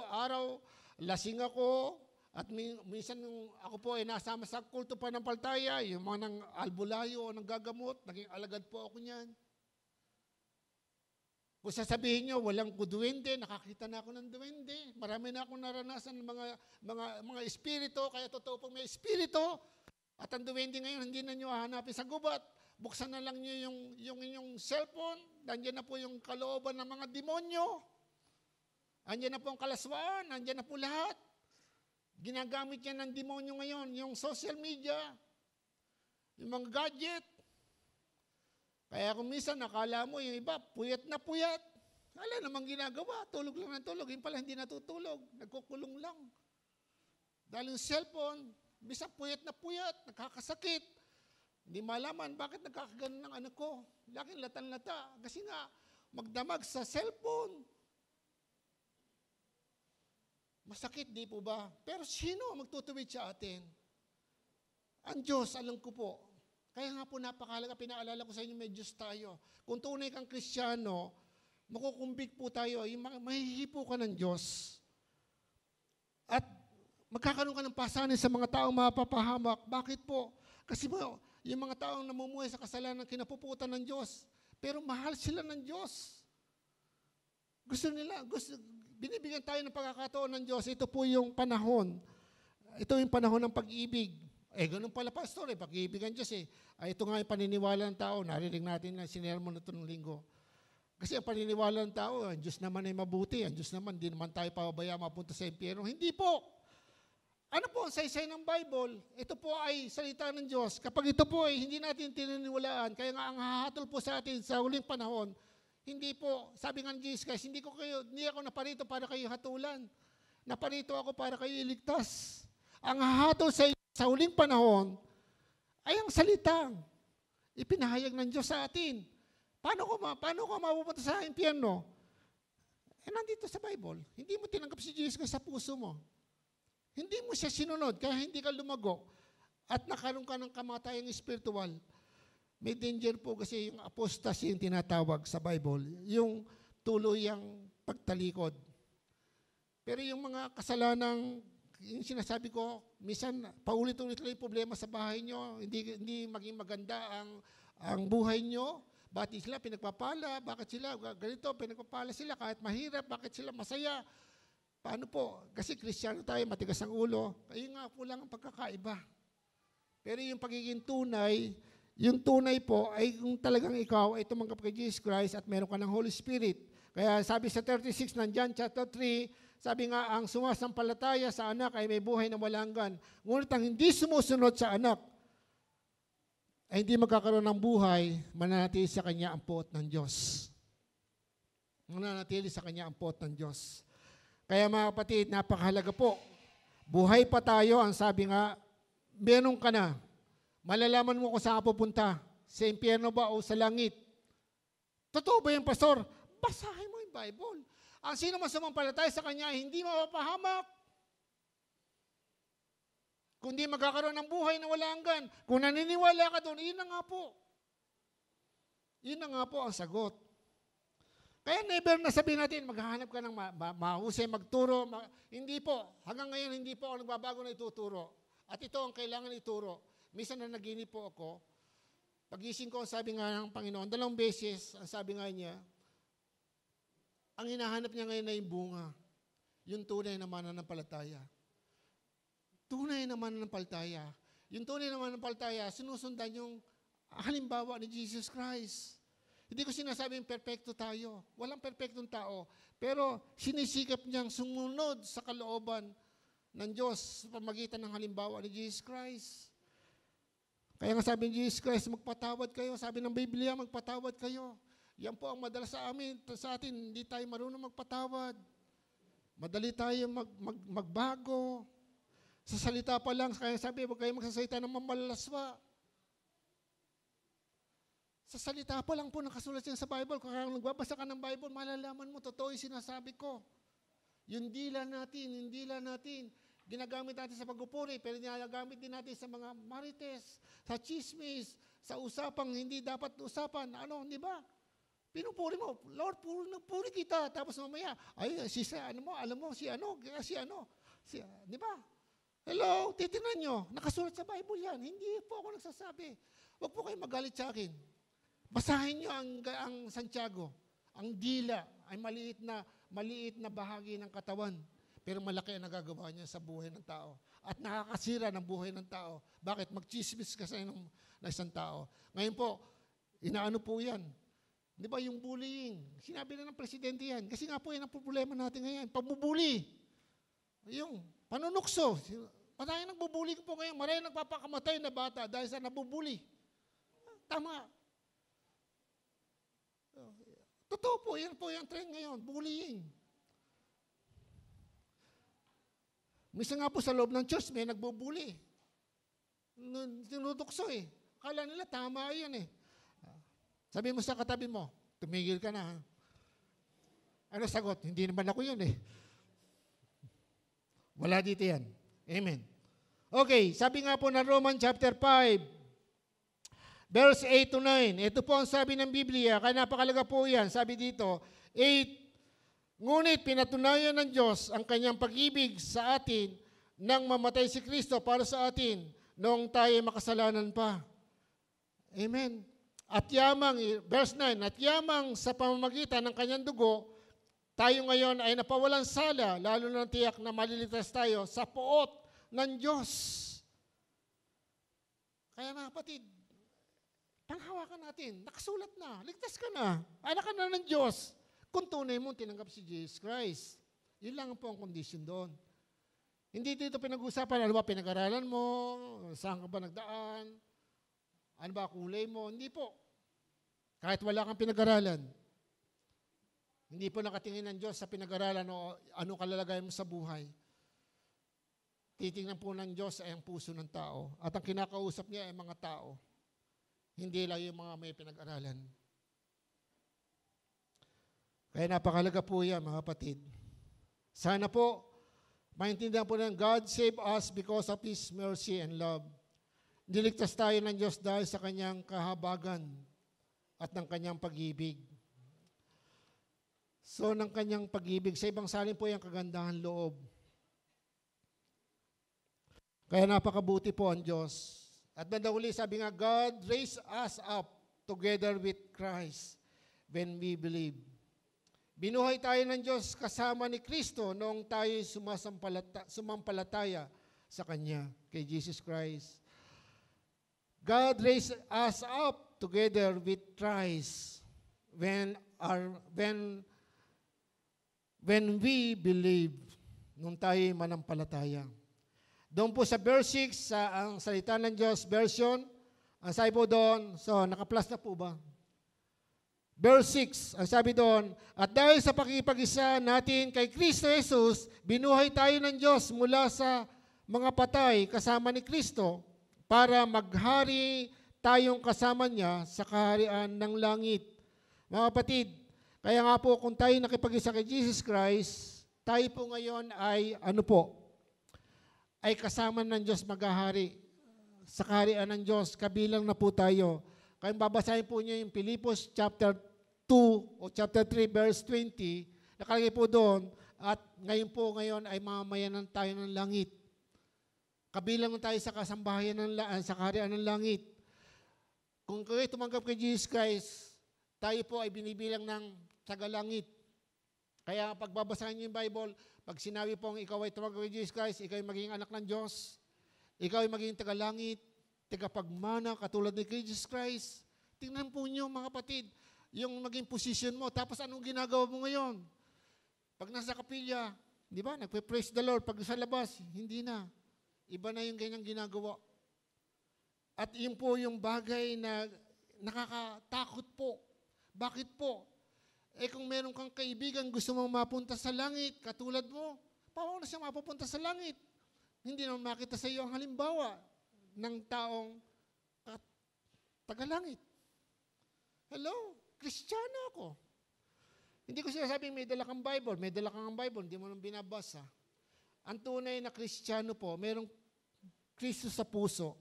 araw, lasing ako, at minsan nung ako po ay nasama sa kulto pa ng Paltaya, yung mga ng albulayo o ng gagamot, naging alagad po ako niyan. Kung sasabihin nyo, walang duwende, nakakita na ako ng duwende. Marami na akong naranasan ng mga espiritu, kaya totoo pong may espiritu. At ang duwende ngayon, hindi na nyo hahanapin sa gubat. Buksan na lang nyo yung inyong cellphone, nandiyan na po yung kalooban ng mga demonyo. Nandiyan na po ang kalaswaan, nandiyan na po lahat. Ginagamit yan ng demonyo ngayon, yung social media, yung mga gadget. Kaya kung minsan nakala mo yung iba, puyat na puyat. Wala namang ginagawa, tulog lang ng tulog. Yung pala hindi natutulog, nagkukulong lang. Dahil yung cellphone, bisa puyat na puyat, nakakasakit. Hindi malaman bakit nagkakaganon ng anak ko. Laking latan-lata. Kasi nga, magdamag sa cellphone. Masakit, di po ba? Pero sino ang magtutuwid sa atin? Ang Diyos, alam ko po. Kaya nga po napakahalaga, pinaalala ko sa inyo, may Diyos tayo. Kung tunay kang Kristiyano, makukumbig po tayo, mahihipo ka ng Diyos. At magkakaroon ka ng pasanin sa mga taong mapapahamak. Bakit po? Kasi po, yung mga taong namumuhay sa kasalanan, kinapuputan ng Diyos. Pero mahal sila ng Diyos. Binibigyan tayo ng pagkakataon ng Diyos. Ito po yung panahon. Ito yung panahon ng pag-ibig. Ganun pala, pastor, pag-ibig ang Diyos ito nga yung paniniwala ng tao. Narinig natin na sinermon na ito ng linggo. Kasi ang paniniwala ng tao, ang Diyos naman ay mabuti. Ang Diyos naman, di naman tayo pababaya mapunta sa impyerno. Hindi po. Ano po ang saysay ng Bible? Ito po ay salita ng Diyos. Kapag ito po ay hindi natin tininiwalaan, kaya nga ang hahatol po sa atin sa huling panahon, hindi po, sabi nga ng Jesus Christ, hindi ako naparito para kayo hatulan. Naparito ako para kayo iligtas. Ang hahatol sa huling panahon ay ang salitang ipinahayag ng Diyos sa atin. Paano ko mapupunta sa impyerno? Nandito sa Bible. Hindi mo tinanggap si Jesus Christ sa puso mo. Hindi mo siya sinunod, kaya hindi ka lumago. At nakaroon ka ng kamatayang spiritual. May danger po kasi yung apostasy yung tinatawag sa Bible. Yung tuluyang pagtalikod. Pero yung mga kasalanang, yung sinasabi ko, minsan paulit-ulit lang yung problema sa bahay nyo, hindi maging maganda ang buhay nyo. Bakit sila pinagpapala? Bakit sila ganito? Pinagpapala sila kahit mahirap. Bakit sila masaya? Paano po? Kasi Kristiyano tayo, matigas ang ulo. Ayun nga po lang ang pagkakaiba. Pero yung pagiging tunay, yung tunay po ay kung talagang ikaw ay tumanggap kay Jesus Christ at meron ka ng Holy Spirit. Kaya sabi sa 36 ng John chapter 3, sabi nga, ang sumasampalataya sa anak ay may buhay na walang hanggan. Ngunit ang hindi sumusunod sa anak ay hindi magkakaroon ng buhay, mananatili sa kanya ang puot ng Diyos. Mananatili sa kanya ang puot ng Diyos. Kaya mga kapatid, napakahalaga po. Buhay pa tayo, ang sabi nga, meron ka na. Malalaman mo kung saan ka pupunta. Sa impyerno ba o sa langit? Totoo ba yung pastor? Basahin mo yung Bible. Ang sino man sumampalataya sa kanya, hindi mapapahamak. Kundi magkakaroon ng buhay na wala hanggan. Kung naniniwala ka doon, yun na nga po. Yun na nga po ang sagot. Kaya never na sabihin natin, maghahanap ka ng mahusay magturo. Hindi po. Hanggang ngayon, hindi po ako nagbabago na ituturo. At ito ang kailangan ituro. Minsan na naginip po ako. Pagising ko, sabi nga ng Panginoon, 2 beses, ang sabi nga niya, ang hinahanap niya ngayon na yung bunga. Yung tunay na mananampalataya. Tunay na mananampalataya. Yung tunay na mananampalataya, sinusundan yung halimbawa ni Jesus Christ. Hindi ko sinasabing perfecto tayo. Walang perfectong tao. Pero sinisikap niyang sumunod sa kalooban ng Diyos sa pamagitan ng halimbawa ni Jesus Christ. Kaya nga sabi ni Jesus Christ, magpatawad kayo. Sabi ng Biblia, magpatawad kayo. Yan po ang madalas sa atin, hindi tayo marunong magpatawad. Madali tayo magbago. Sa salita pa lang, kaya sabi, huwag kayo magsasalita ng mamalaswa. Sa salita pa lang po nakasulat yan sa Bible. Kung nagbabasa ka ng Bible, malalaman mo, totoo yung sinasabi ko. Yung dila natin, ginagamit natin sa pagpupuri, pero ginagamit din natin sa mga marites, sa chismis, sa usapang hindi dapat usapan. Di ba? Pinupuri mo, Lord, puri kita. Tapos mamaya, alam mo, di ba? Hello, titingnan nyo, nakasulat sa Bible yan. Hindi po ako nagsasabi. Huwag po kayo magalit sa akin. Basahin nyo ang Santiago. Ang dila ay maliit na bahagi ng katawan. Pero malaki ang nagagawa niya sa buhay ng tao. At nakakasira ng buhay ng tao. Bakit? Magchismis kasi ng isang tao. Ngayon po, inaano po yan. Di ba yung bullying? Sinabi na ng presidente yan. Kasi nga po yan ang problema natin ngayon. Pambubuli. Yung panunukso. Maraming nagbubuli po ngayon. Maraming nagpapakamatay na bata dahil sa nabubuli. Tama. Totoo po. Yan po yung trend ngayon. Bullying. Minsan nga po sa loob ng church, may nagbubuli. Tinudukso eh. Akala nila tama yan eh. Sabi mo sa katabi mo, tumigil ka na. Ano sagot? Hindi naman ako yun eh. Wala dito yan. Amen. Okay, sabi nga po na Romans chapter 5, verse 8 to 9. Ito po ang sabi ng Biblia, kaya napakalaga po yan. Sabi dito, 8, ngunit pinatunayan ng Diyos ang kanyang pag-ibig sa atin nang mamatay si Kristo para sa atin noong tayo makasalanan pa. Amen. At yamang, verse 9, at yamang sa pamamagitan ng kanyang dugo, tayo ngayon ay napawalang sala, lalo na tiyak na maliligtas tayo sa poot ng Diyos. Kaya mga kapatid, panghawakan natin, nakasulat na, ligtas ka na, anak ka na ng Diyos. Kung tunay mo tinanggap si Jesus Christ. Yun lang po ang condition doon. Hindi dito pinag-usapan, ano ba pinag-aralan mo, saan ka ba nagdaan, ano ba kulay mo, hindi po. Kahit wala kang pinag-aralan. Hindi po nakatingin ng Diyos sa pinag-aralan o ano kalalagayan mo sa buhay. Titingnan po ng Diyos ay ang puso ng tao. At ang kinakausap niya ay mga tao. Hindi lang yung mga may pinag-aralan. Kaya napakalaga po yan, mga kapatid. Sana po, maintindihan po ng God save us because of His mercy and love. Niligtas tayo ng Diyos dahil sa kanyang kahabagan at ng kanyang pag-ibig. So, ng kanyang pag-ibig, sa ibang salin po yung kagandahan loob. Kaya napakabuti po ang Diyos. At bandang sabi nga, God raised us up together with Christ when we believe. Binuhay tayo ng Diyos kasama ni Kristo noong tayo sumampalataya sa Kanya, kay Jesus Christ. God raised us up together with Christ when we believe, nung tayo manampalataya. Doon po sa verse 6, sa ang salita ng Diyos version, ang sabi po doon, so naka-plus na po ba? Verse 6, ang sabi doon, at dahil sa pakikipag-isa natin kay Kristo Jesus, binuhay tayo ng Diyos mula sa mga patay kasama ni Kristo para maghari tayong kasama niya sa kaharian ng langit. Mga kapatid, kaya nga po kung tayo nakipag-isa kay Jesus Christ, tayo po ngayon ay ay kasama ng Diyos maghahari sa kaharian ng Diyos, kabilang na po tayo. Kaya babasahin po niyo yung Pilipos chapter 2 o chapter 3 verse 20, nakalagay po doon, at ngayon ay mamamayanan tayo ng langit. Kabilang tayo sa kasambahayan sa kaharian ng langit. Kung kayo tumanggap kay Jesus Christ, tayo po ay binibilang ng tagalangit. Kaya pag babasahin niyo yung Bible, pag sinabi pong ikaw ay tumanggap kay Jesus Christ, ikaw ay magiging anak ng Diyos, ikaw ay magiging tagalangit, tagapagmana, katulad ni Jesus Christ. Tingnan po niyo mga kapatid, yung maging position mo, tapos anong ginagawa mo ngayon? Pag nasa kapilya, di ba, nagpe-praise the Lord, pag sa labas, hindi na. Iba na yung ganyang ginagawa. At yun po yung bagay na nakakatakot po. Bakit po? Kung meron kang kaibigan, gusto mong mapunta sa langit, katulad mo, paano na siya mapupunta sa langit? Hindi naman makita sa iyo ang halimbawa ng taong tagalangit. Hello? Kristiyano ako. Hindi ko sinasabing may dala kang Bible. May dala kang Bible, hindi mo nang binabasa. Ang tunay na Kristiyano po, merong Kristo sa puso.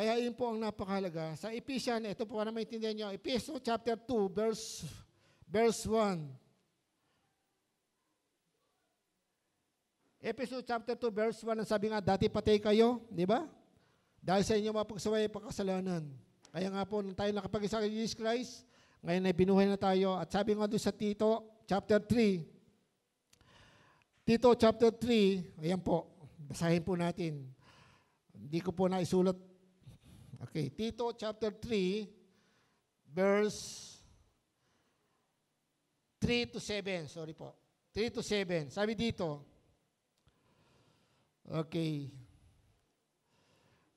Kaya yun po ang napakahalaga. Sa Ephesians, ito po para maintindihan nyo, Ephesians chapter 2, verse 1. Ephesians chapter 2, verse 1, ang sabi nga, dati patay kayo, di ba? Dahil sa inyo mapagsaway pagkasalanan. Kaya nga po, nung tayo nakapag-isa kay Jesus Christ, ngayon ay binuhay na tayo. At sabi nga doon sa Tito, chapter 3, Tito chapter 3, ayan po, basahin po natin. Hindi ko po naisulat. Okay, Tito chapter 3, verse 3 to 7. Sorry po. 3 to 7. Sabi dito, okay,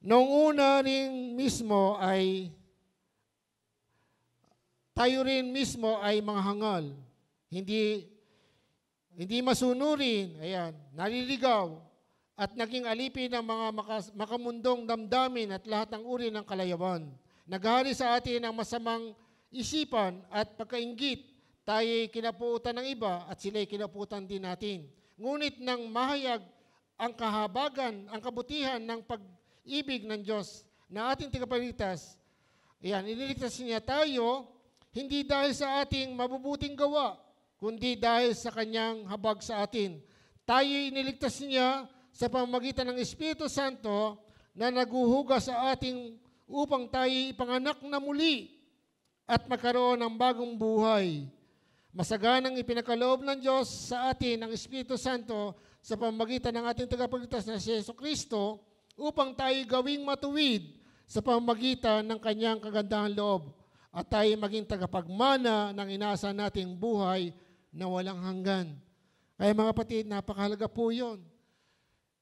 noong una rin mismo ay tayo rin mismo ay mga hangal. Hindi masunurin, ayan, naliligaw, at naging alipin ng mga makamundong damdamin at lahat ng uri ng kalayawan. Naghari sa atin ang masamang isipan at pagkainggit, tayo'y kinapuutan ng iba at sila'y kinapuutan din natin. Ngunit nang mahayag ang kahabagan, ang kabutihan ng pag-ibig ng Diyos na ating tagapagligtas, ayan, iniligtas niya tayo, hindi dahil sa ating mabubuting gawa, kundi dahil sa kanyang habag sa atin. Tayo'y iniligtas niya sa pamamagitan ng Espiritu Santo na naguhuga sa ating upang tayo ipanganak na muli at magkaroon ng bagong buhay. Masaganang ipinakaloob ng Diyos sa atin ang Espiritu Santo sa pamamagitan ng ating tagapagligtas na si Jesucristo upang tayo gawing matuwid sa pamamagitan ng kanyang kagandahang loob at tayo maging tagapagmana ng inaasahan nating buhay na walang hanggan. Kaya mga kapatid, napakahalaga po yun.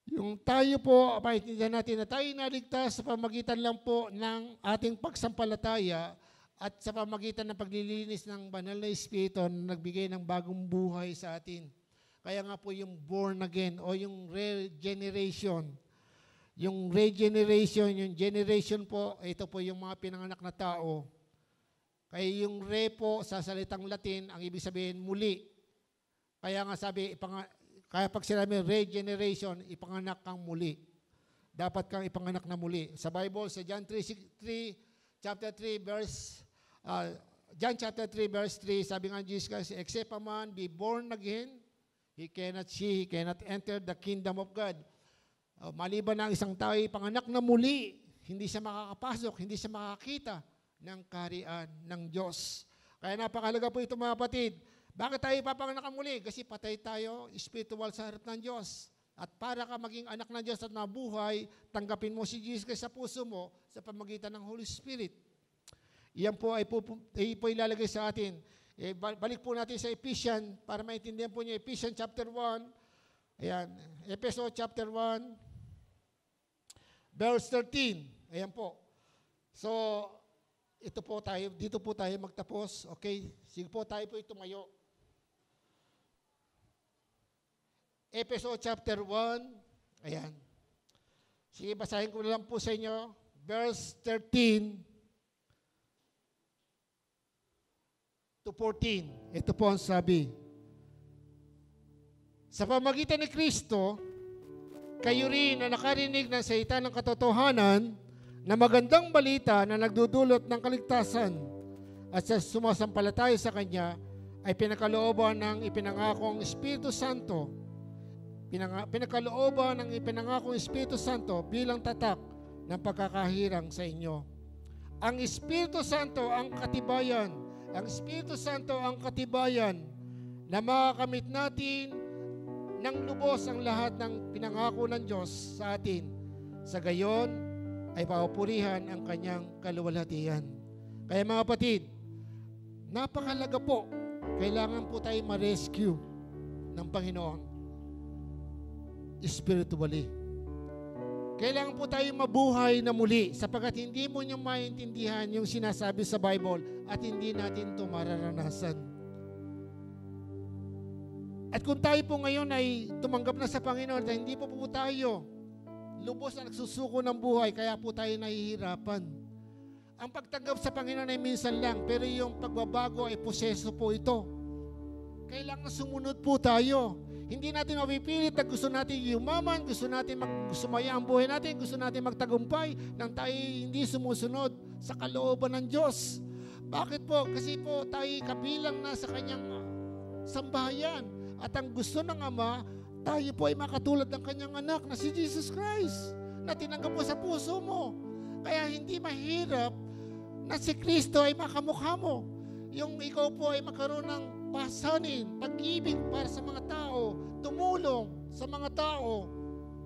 Yung tayo po, maintindihan natin na tayo naligtas sa pamagitan lang po ng ating pagsampalataya at sa pamagitan ng paglilinis ng banal na Espiritu na nagbigay ng bagong buhay sa atin. Kaya nga po yung born again o yung regeneration. Yung regeneration, yung generation po, ito po yung mga pinanganak na tao. Kaya yung re po, sa salitang Latin, ang ibig sabihin muli. Kaya nga sabi, kaya pag sinabi regeneration, ipanganak kang muli. Dapat kang ipanganak na muli. Sa Bible, sa John chapter 3, verse 3, sabi nga Jesus Christ, except a man be born again, he cannot enter the kingdom of God. Maliban na ang isang tao ipanganak na muli, hindi siya makakapasok, hindi siya makakita ng kaharian ng Diyos. Kaya napakahalaga po ito mga kapatid. Bakit tayo ipapanganak muli? Kasi patay tayo, spiritual sa harap ng Diyos. At para ka maging anak ng Diyos at mabuhay, tanggapin mo si Jesus Christ sa puso mo sa pamagitan ng Holy Spirit. Iyan po ay po ilalagay sa atin. Balik po natin sa Ephesians para maintindihan po niyo. Ephesians chapter 1. Ayan. Ephesians chapter 1, verse 13. Ayan po. So, dito po tayo magtapos. Okay? Sige po, tayo po tumayo. Ephesians chapter 1. Ayan. Sige, basahin ko lang po sa inyo. Verse 13 to 14. Ito po ang sabi. Sa pamagitan ni Kristo, kayo rin na nakarinig ng salita ng katotohanan na magandang balita na nagdudulot ng kaligtasan at sa sumasampalataya sa Kanya ay pinakalooban ng ipinangakong Espiritu Santo. Pinakalooban ng ipinangakong Espiritu Santo bilang tatak ng pagkakahirang sa inyo. Ang Espiritu Santo ang katibayan. Ang Espiritu Santo ang katibayan na makakamit natin ng lubos ang lahat ng pinangako ng Diyos sa atin. Sa gayon ay papurihan ang kanyang kaluwalhatian. Kaya mga kapatid, napakahalaga po, kailangan po tayo ma-rescue ng Panginoon spiritually. Kailangan po tayo mabuhay na muli sapagkat hindi mo niyo maintindihan yung sinasabi sa Bible at hindi natin ito mararanasan. At kung tayo po ngayon ay tumanggap na sa Panginoon at hindi po tayo lubos na nagsusuko ng buhay, kaya po tayo nahihirapan. Ang pagtanggap sa Panginoon ay minsan lang, pero yung pagbabago ay proseso po ito. Kailangan sumunod po tayo. Hindi natin mapipilit na gusto natin yumaman, gusto natin sumaya ang buhay natin, gusto natin magtagumpay nang tayo hindi sumusunod sa kalooban ng Diyos. Bakit po? Kasi po tayo kabilang na sa kanyang sambahayan. At ang gusto ng Ama, tayo po ay makatulad ng kanyang anak na si Jesus Christ na tinanggap mo sa puso mo. Kaya hindi mahirap na si Kristo ay makamukha mo. Yung ikaw po ay magkaroon ng pasanin, pag-ibig para sa mga tao, tumulong sa mga tao.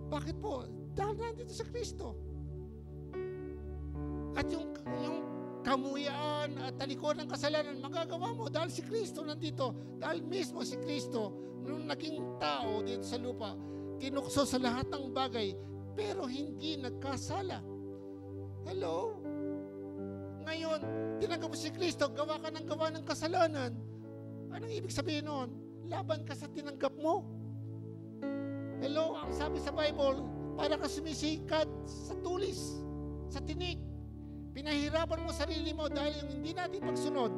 Bakit po? Dahil nandito sa Kristo. At yung kamuyaan at talikod ng kasalanan, magagawa mo dahil si Kristo nandito. Dahil mismo si Kristo, nung naging tao dito sa lupa, tinukso sa lahat ng bagay, pero hindi nagkasala. Hello? Ngayon, tinanggap mo si Kristo, gawa ka ng kasalanan. Anong ibig sabihin nun? Laban ka sa tinanggap mo. Hello? Ang sabi sa Bible, para ka sumisikat sa tulis, sa tinik. Pinahirapan mo sarili mo dahil yung hindi natin pagsunod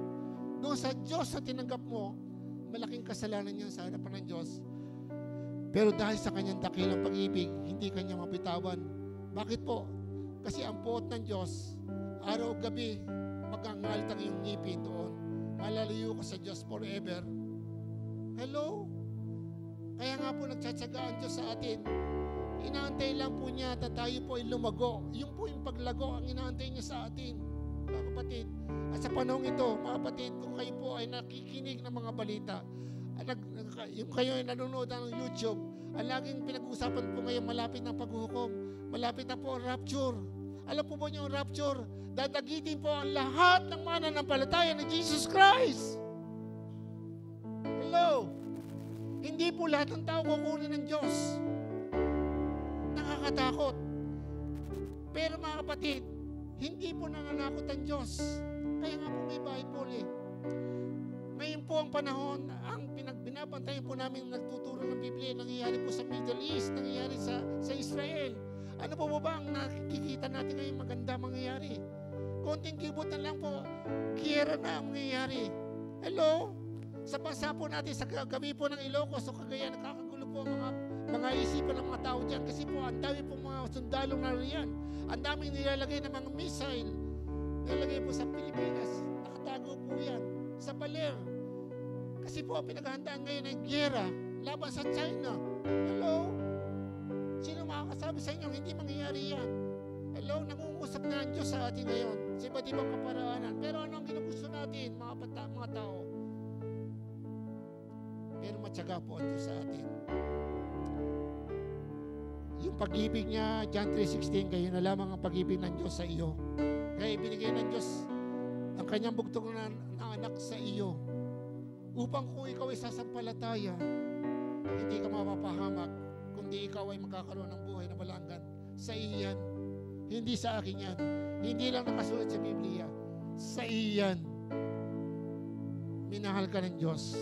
doon sa Diyos na tinanggap mo, malaking kasalanan niya sa harapan ng Diyos. Pero dahil sa kanyang dakilang pag-ibig, hindi kanya mabitawan. Bakit po? Kasi ang puot ng Diyos, araw-gabi, magangalit ang iyong ngipin doon. Malalayo ka sa Diyos forever. Hello? Kaya nga po nagtsatsaga ang Diyos sa atin. Inaantay lang po niya na tayo po ay lumago. Yung po yung paglago ang inaantay niya sa atin, mga kapatid. At sa panahon ito, mga kapatid, kung kayo po ay nakikinig ng mga balita, yung kayo ay nanonood ng YouTube, ang laging pinag-uusapan po ngayon, malapit ng paghuhukom, malapit na po ang rapture. Alam po ba niyo ang rapture? Dadagitin po ang lahat ng mananampalataya ng Jesus Christ. Hello? Hindi po lahat ng tao kukunin ng Diyos. Nakakatakot. Pero mga kapatid, hindi po nananakot ang Diyos. Kaya nga po may Bible eh. Ngayon po ang panahon, ang binabantayan po namin nagtuturo ng Biblia, nangyayari po sa Middle East, nangyayari sa Israel. Ano po ba ang nakikita natin ngayon maganda mangyayari? Konting kibot na lang po, kiyera na ang mangyayari. Hello? Sa bansa po natin, sa gabi po ng Ilocos o Cagayan, nakakagulo po ang mga isipan ng mga tao dyan. Kasi po, ang dami po mga sundalong nariyan. Ang daming nilalagay ng mga missile. Nilalagay po sa Pilipinas. Nakatago po yan. Sa Baler. Kasi po, pinaghahandaan ngayon ng gyera laban sa China. Hello? Sino makakasabi sa inyo, hindi mangyayari yan? Hello? Nangungusap na ang Diyos sa atin ngayon sa iba't ibang kaparaanan. Pero ano ang ginugusto natin, mga tao? Pero matyaga po ang Diyos sa atin. Yung pag-ibig niya, John 3:16, kayo na lamang ang pag-ibig ng Diyos sa iyo. Kaya ibinigay ng Diyos ang kanyang bugtong na anak sa iyo. Upang kung ikaw ay sasampalataya, hindi ka mapapahamak, kundi ikaw ay magkakaroon ng buhay na malanggan. Sa iyan. Hindi sa akin yan. Hindi lang nakasulat sa Biblia. Sa iyan. Minahal ka ng Diyos.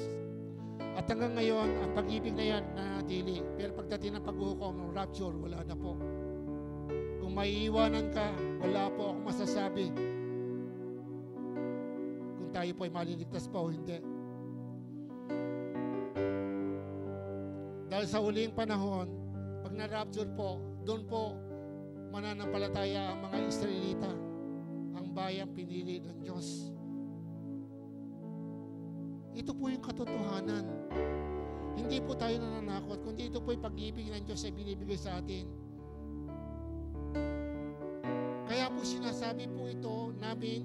At hanggang ngayon, ang pag-ibig na yan nanatili. Pero pagdating ng paghuhukom ng rapture, wala na po. Kung maiiwanan ka, wala po akong masasabi. Kung tayo po ay maliligtas pa o hindi. Dahil sa huling panahon, pag na-rapture po, doon po mananampalataya ang mga Israelita, ang bayang pinili ng Diyos. Ito po yung katotohanan. Hindi po tayo nananakot, kundi ito po yung pag-ibig ng Diyos ay binibigay sa atin. Kaya po sinasabi po ito namin,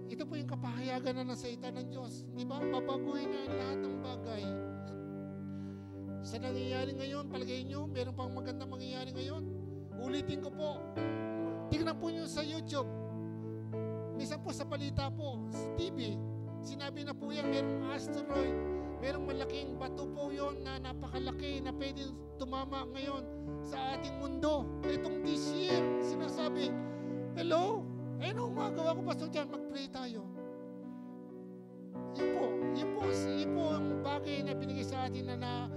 ito po yung kapahayagan na nasa ita ng Diyos. Di ba? Babaguhin na lahat ng bagay. Sa nangyayari ngayon, palagay nyo, meron pang magandang mangyayari ngayon. Ulitin ko po, tingnan po nyo sa YouTube. Minsan po sa balita po, sa TV, sinabi na po yan, merong asteroid, merong malaking bato po yon na napakalaki na pwede tumama ngayon sa ating mundo. Itong this year, sinasabi, hello? Eh, ano magawa ko pa so dyan? Mag-pray tayo. Yun po ang bagay na binigay sa atin na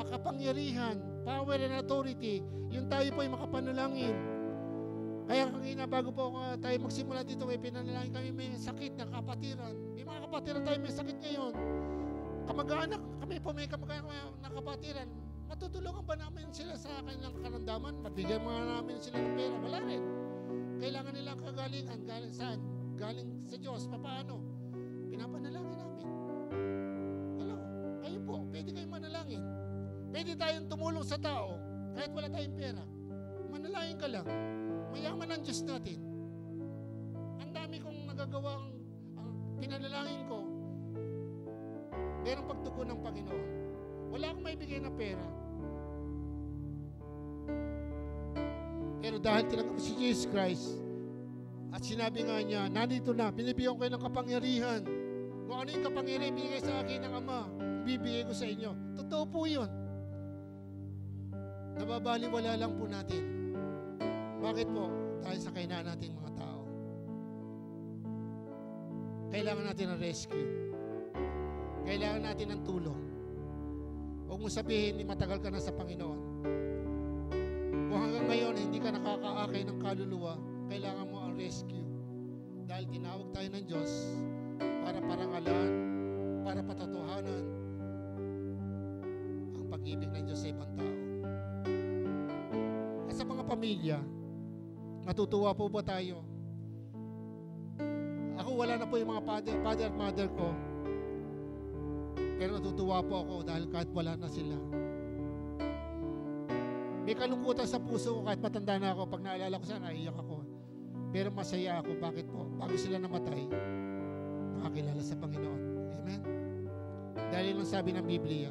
kapangyarihan, power and authority, yung tayo po ay makapanalangin. Kaya kanina, bago po tayo magsimula dito, may pinanalangin kami, may sakit na kapatiran. May mga kapatiran tayo may sakit ngayon. kamag-anak, kami po may kamag-anak na kapatiran, matutulungan ba namin sila sa kanilang karamdaman? Mabigyan mga namin sila ng pera? Wala rin. Kailangan nilang kagalingan. Galing saan? Galing sa Diyos. Paano? Pinapanalangin namin. Hello? Kayo po, pwede kayong manalangin. Pwede tayong tumulong sa tao kahit wala tayong pera. Manalangin ka lang. Mayaman ang Diyos natin. Ang dami kong nagagawa ang pinanalangin ko. Merong pagtugon ng Panginoon. Wala akong maibigay na pera. Pero dahil tinanggap si Jesus Christ at sinabi nga niya, nandito na, binibigyan ko kayo ng kapangyarihan. Kung ano yung kapangyarihan binigay sa akin ng Ama, ibibigay ko sa inyo. Totoo po yun. Nababaliwala lang po natin. Bakit po? Dahil sa kainaan nating mga tao. Kailangan natin ng rescue. Kailangan natin ng tulong. Huwag mo sabihin, matagal ka na sa Panginoon. Kung hanggang ngayon hindi ka nakakaakay ng kaluluwa, kailangan mo ang rescue. Dahil tinawag tayo ng Diyos para parangalan, para patatuhanan ang pag-ibig ng Diyos sa ibang tao. At sa mga pamilya, natutuwa po ba tayo? Ako wala na po yung mga father at mother ko. Pero natutuwa po ako dahil kahit wala na sila. May kalungkutan sa puso ko kahit matanda na ako. Pag naalala ko sana, naiiyak ako. Pero masaya ako. Bakit po? Bago sila namatay, nakakilala sa Panginoon. Amen? Dahil yun ang sabi ng Biblia,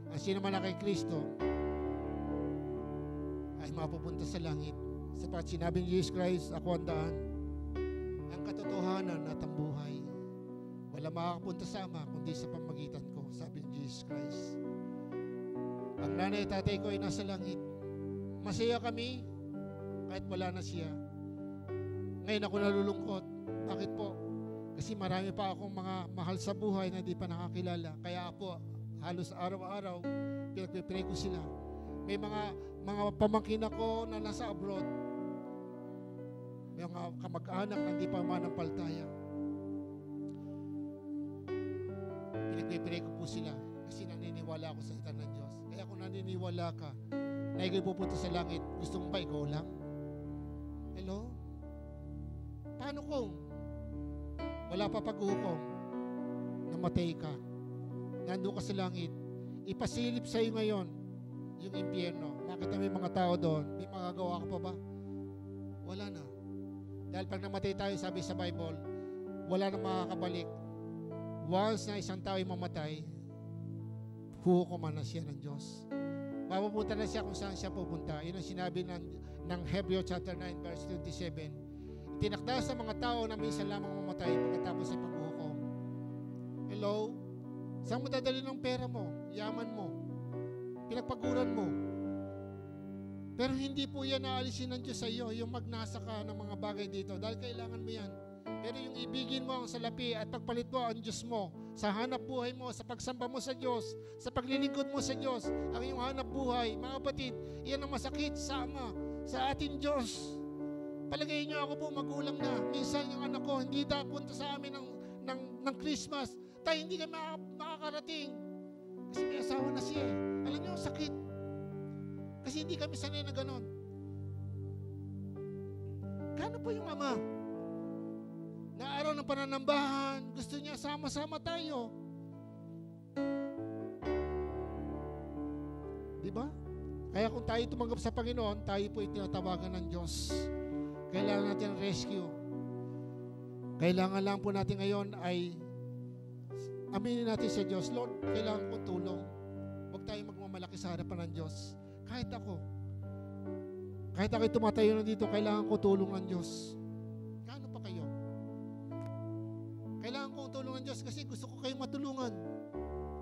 ang sino man na kay Kristo ay mapupunta sa langit. Sapat sinabing Jesus Christ, ako ang daan, ang katotohanan at ang buhay. Wala makakapunta sa Ama kundi sa pamagitan ko, sabi ni Jesus Christ. Ang nanay at tatay ko ay nasa langit. Masaya kami kahit wala na siya. Ngayon ako nalulungkot. Bakit po? Kasi marami pa akong mga mahal sa buhay na di pa nakakilala. Kaya po, halos araw-araw, pinagpipray ko sila. May mga pamangkin ako na nasa abroad. May mga kamag-anak na di pa manampalataya. Pinagpipray ko po sila kasi naniniwala ako sa salita ng Diyos. Kaya kung naniniwala ka na ikaw pupunta sa langit, gusto mo ba ikaw lang? Hello? Paano kung wala pa paghuhukom, namatay ka, nandun ka sa langit, ipasilip sa iyo ngayon yung impyerno. Makita mo yung mga tao doon, may magagawa ka pa ba? Wala na. Dahil pag namatay tayo, sabi sa Bible, wala na makakabalik. Once na isang tao ay mamatay, huhukuman na siya ng Diyos. Mapupunta na siya kung saan siya pupunta. Yun ang sinabi ng Hebrew chapter 9 verse 27. Tinakda sa mga tao na minsan lamang mamatay pagkatapos ay paghuhukom. Hello? Saan mo dadali ng pera mo? Yaman mo? Pinagpaguran mo? Pero hindi po yan naalisin ng Diyos sa iyo, yung magnasa ka ng mga bagay dito. Dahil kailangan mo yan. Pero yung ibigin mo ang salapi at pagpalit mo ang Diyos mo sa hanap buhay mo, sa pagsamba mo sa Diyos, sa paglilingkod mo sa Diyos, ang iyong hanap buhay, mga kapatid, iyan ang masakit sa Ama, sa ating Diyos. Palagay niyo ako po magulang na. Minsan yung anak ko hindi punta sa amin ng Christmas. Tayo hindi kami makakarating. Kasi may asawa na siya eh. Alam niyo, sakit. Kasi hindi kami sanay na ganon. Gano'n po yung Ama? Na araw ng pananambahan, gusto niya sama-sama tayo. Diba? Kaya kung tayo tumanggap sa Panginoon, tayo po itinatawagan ng Diyos. Kailangan natin rescue. Kailangan lang po natin ngayon ay aminin natin sa Diyos, Lord, kailangan kong tulong. Huwag tayo magmamalaki sa harapan ng Diyos. Kahit ako'y tumatayo na dito, kailangan ko tulong ng Diyos. Gaano pa kayo? Kailangan kong tulong ng Diyos kasi gusto ko kayong matulungan.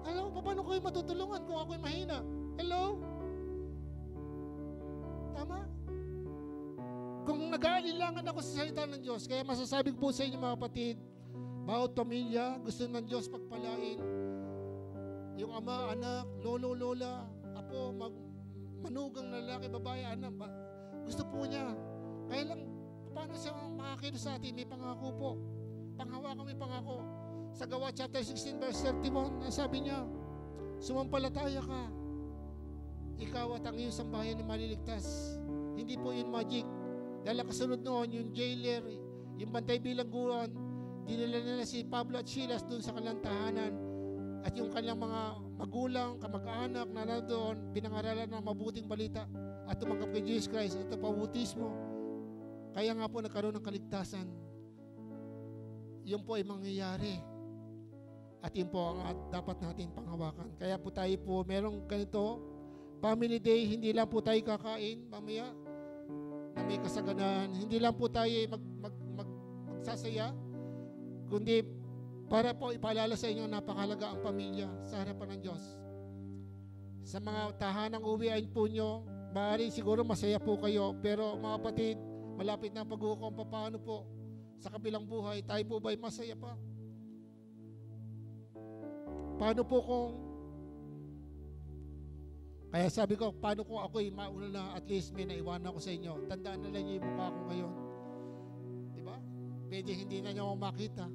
Alam mo, paano ko kayo matutulungan kung ako'y mahina? Hello? Tama? Kung nag-aalilangan ako sa salita ng Diyos, kaya masasabi ko po sa inyo mga kapatid, bawat pamilya, gusto ng Diyos pagpalain. Yung ama, anak, lolo, lola, apo, manugang lalaki, babae, anak, gusto po niya. Kaya lang, paano siya makakilos sa atin? May pangako po. Panghawakan may pangako. Sa Gawa chapter 16 verse 31, sabi niya, sumampalataya ka. Ikaw at ang iyong sambahayan na maliligtas. Hindi po yun magic. Dahil kasunod noon, yung jailer, yung bantay bilangguan, dinala nila si Pablo at Silas doon sa kanilang tahanan. At yung kanilang mga magulang, kamag-anak na nandoon, pinangaralan ng mabuting balita at tumanggap kay Jesus Christ. Ito pautismo. Kaya nga po nagkaroon ng kaligtasan. Yun po ay mangyayari. At yun po ang dapat natin panghawakan. Kaya po tayo po, merong ganito, Family Day, hindi lang po tayo kakain mamaya na may kasaganan. Hindi lang po tayo magsasaya, kundi para po ipaalala sa inyo napakahalaga ang pamilya sa harapan ng Diyos. Sa mga tahanang uwian po nyo, maaari siguro masaya po kayo, pero mga kapatid, malapit na pag-uukong paano po sa kabilang buhay, tayo po ba'y masaya pa? Paano po kung, kaya sabi ko, paano kung ako'y mauna na at least may naiwanan ko sa inyo? Tandaan na lang niyo yung mukha ko ngayon. Diba? Pwede hindi na niyo ako makita.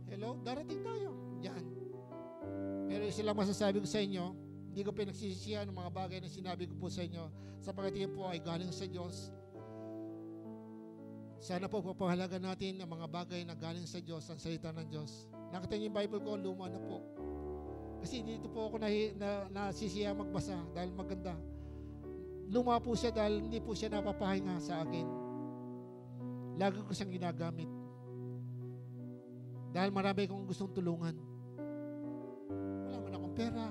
Hello? Darating tayo. Yan. Pero isa lang masasabi ko sa inyo, hindi ko pinagsisisihan ng mga bagay na sinabi ko po sa inyo, sapagkat yun po ay galing sa Diyos. Sana po papahalaga natin ang mga bagay na galing sa Diyos, ang salita ng Diyos. Nakita niyo yung Bible ko, luma na po. Kasi dito po ako nasisiya magbasa dahil maganda. Luma po siya dahil hindi po siya napapahinga sa akin. Lagi ko siyang ginagamit. Dahil marami akong gustong tulungan. Wala man akong pera.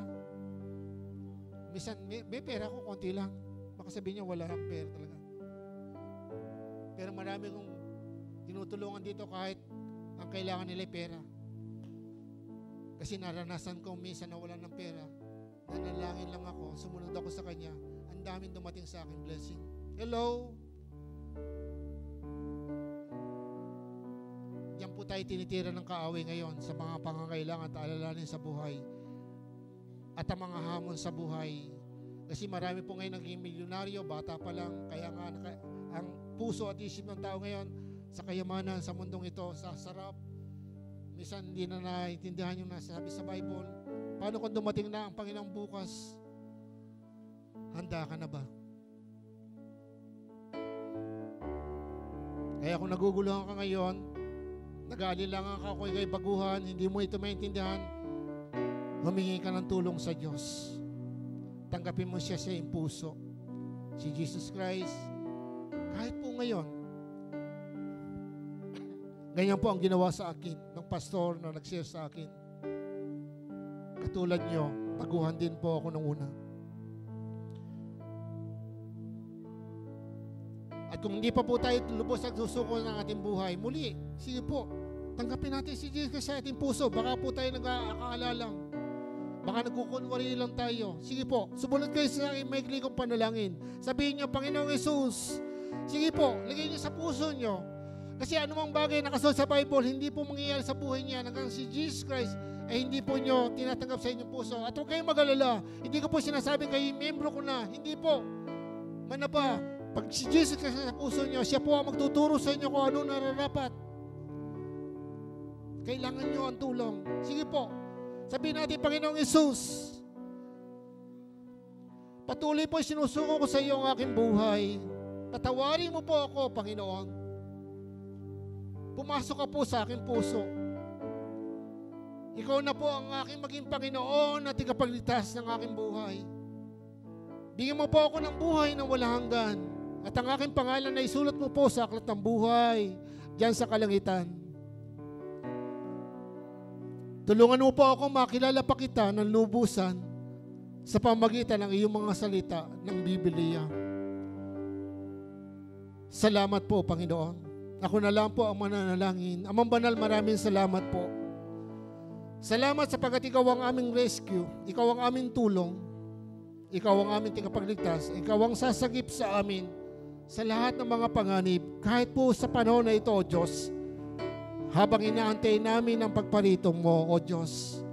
Minsan, may pera ko, konti lang. Baka sabihin niya, wala akong pera talaga. Pero marami kong tinutulungan dito kahit ang kailangan nila ay pera. Kasi naranasan ko minsan na wala ng pera. Nanalangin lang ako, sumunod ako sa Kanya. Ang daming dumating sa akin blessing. Hello? Diyan po tayo tinitira ng kaaway ngayon sa mga pangangailangan at alalahanin sa buhay. At ang mga hamon sa buhay. Kasi marami po ngayon naging milyonaryo, bata pa lang. Kaya nga ang puso at isip ng tao ngayon sa kayamanan, sa mundong ito, sa sarap. Minsan hindi na naiintindihan yung nasabi sa Bible. Paano kung dumating na ang Panginoong bukas? Handa ka na ba? Kaya kung naguguluhan ka ngayon, nag-aalilangan ka kung ikaw'y baguhan, hindi mo ito maintindihan, humingi ka ng tulong sa Diyos. Tanggapin mo siya sa iyong puso. Si Jesus Christ, kahit po ngayon, ganyan po ang ginawa sa akin ng pastor na nag-share sa akin. Katulad nyo, baguhan din po ako nung una. At kung hindi pa po tayo lubos at susuko ng ating buhay, muli, sige po, tanggapin natin si Jesus sa ating puso. Baka po tayo nag-aakala lang. Baka nagkukunwari lang tayo. Sige po, sumunod kayo sa maikli kong panalangin. Sabihin nyo, Panginoong Jesus, sige po, lagay nyo sa puso nyo. Kasi anumang bagay nakasulat sa Bible, hindi po mangyayari sa buhay niya hanggang si Jesus Christ ay hindi po nyo tinatanggap sa inyong puso. At huwag kayong mag-alala. Hindi ko po sinasabing kayo, membro ko na. Hindi po. Manaba, pag si Jesus Christ sa puso nyo, siya po ang magtuturo sa inyo kung ano nararapat. Kailangan nyo ang tulong. Sige po. Sabihin natin, Panginoong Jesus, patuloy po sinusuko ko sa iyo ang aking buhay. Patawarin mo po ako, Panginoon. Pumasok ka po sa aking puso. Ikaw na po ang aking maging Panginoon at ikapagligtas ng aking buhay. Bigyan mo po ako ng buhay na walang hanggan. At ang aking pangalan na isulat mo po sa aklat ng buhay diyan sa kalangitan. Tulungan mo po ako makilala pa kita ng lubusan sa pamagitan ng iyong mga salita ng Biblia. Salamat po, Panginoon. Ako na lang po ang mananalangin. Amang banal, maraming salamat po. Salamat sapagkat ikaw ang aming rescue. Ikaw ang aming tulong. Ikaw ang aming tagapagligtas. Ikaw ang sasagip sa amin sa lahat ng mga panganib. Kahit po sa panahon na ito, O Diyos, habang inaantay namin ang pagparitong mo, O Diyos,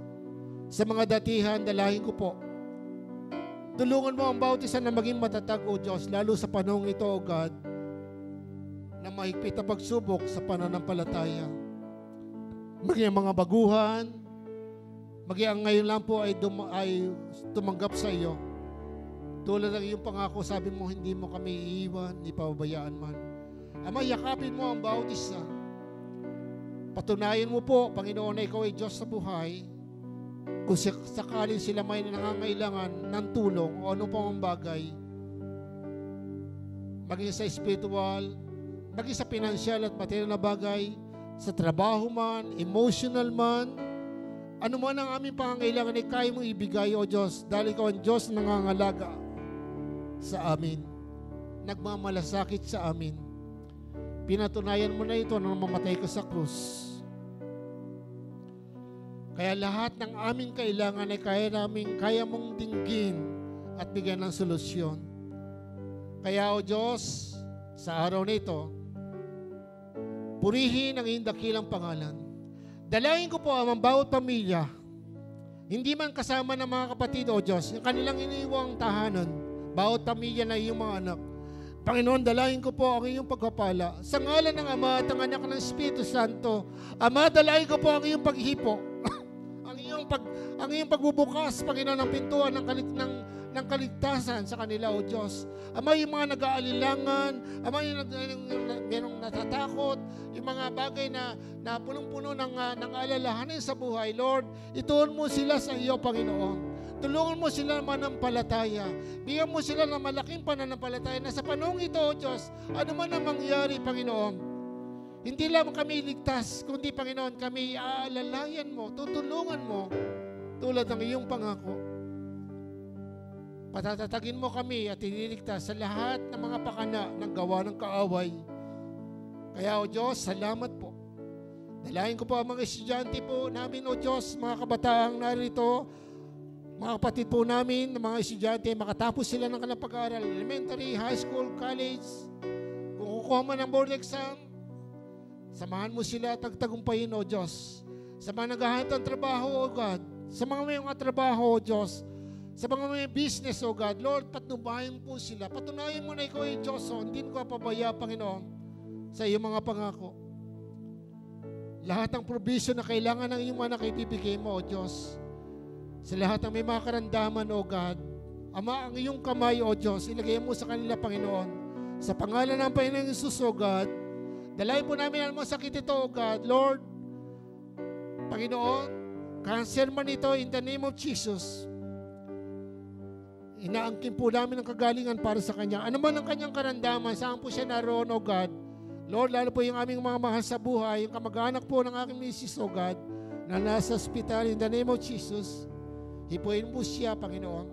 sa mga datihan, dalahin ko po. Tulungan mo ang bawat isa na maging matatag, O Diyos, lalo sa panahon ito, O God, na mahigpit na pagsubok sa pananampalataya. maging ang mga baguhan, maging ang ngayon lang po ay tumanggap sa iyo. Tulad ng iyong pangako, sabi mo, hindi mo kami iiwan, ni pababayaan man. Ama, yakapin mo ang bawat isa. Patunayan mo po, Panginoon, na ikaw ay Diyos sa buhay. Kung sakaling sila may nangangailangan ng tulong o ano pang ang bagay, maging sa spiritual, maging sa financial at material na bagay, sa trabaho man, emotional man, ano man ang aming pangangailangan ay kaya mong ibigay, O Diyos, dahil ikaw ang Diyos na nangangalaga sa amin, nagmamalasakit sa amin. Pinatunayan mo na ito nang mamatay ka sa krus. Kaya lahat ng aming kailangan ay kaya mong dinggin at bigyan ng solusyon. Kaya, O Diyos, sa araw na ito, purihin ang iyong dakilang pangalan. Dalangin ko po ang bawat pamilya, hindi man kasama ng mga kapatid, O Diyos, yung kanilang iniwang tahanan, bawat pamilya na iyong mga anak. Panginoon, dalangin ko po ang iyong pagpapala. Sa ngalan ng Ama at ng Anak ng Espiritu Santo, Ama, dalangin ko po ang iyong paghipo, ang iyong pagbubukas, Panginoon, ng pintuan ng kaligtasan sa kanila, O Diyos. Ama, yung mga nag-aalilangan, Ama, yung merong natatakot, yung mga bagay na punong-puno ng alalahanin sa buhay, Lord, ituon mo sila sa iyo, Panginoon. Tulungan mo sila manampalataya. Bigyan mo sila ng malaking pananampalataya na sa panahong ito, O Diyos, ano man ang mangyari, Panginoon, hindi lang kami ligtas, kundi, Panginoon, kami aalalayan mo, tutulungan mo, tulad ng iyong pangako. Patatatagin mo kami at ililigtas sa lahat ng mga pakana ng gawa ng kaaway. Kaya, O Diyos, salamat po. Dalayan ko po ang mga estudyante po namin, O Diyos, mga kabataang narito, mga kapatid po namin, mga estudyante, makatapos sila ng kanilang pag-aaral, elementary, high school, college, kung kukuha man ng board exam, samahan mo sila tagtagumpayin, O Diyos. Sa mga naghahanap ng trabaho, O God, sa mga may mga trabaho, O Diyos, sa mga may business, O God, Lord, patnubayan po sila. Patunayan mo na ikaw ay Diyos, O, hindi ko papabaya, Panginoon, sa iyong mga pangako. Lahat ng provision na kailangan ng iyong anak ibibigay mo, O Diyos. Sa lahat ng may mga karandaman, O God, Ama, ang iyong kamay, O Diyos, ilagay mo sa kanila, Panginoon. Sa pangalan ng Panginoon Jesus, O God, dalayan po namin ang mga sakit ito, O God. Lord, Panginoon, cancer man ito, in the name of Jesus, inaangkin po namin ang kagalingan para sa Kanya. Ano man ang Kanyang karandaman, saan po siya naroon, O God. Lord, lalo po yung aming mga mahal sa buhay, yung kamag-anak po ng aking misis, O God, na nasa hospital, in the name of Jesus, hipuin mo siya, Panginoon,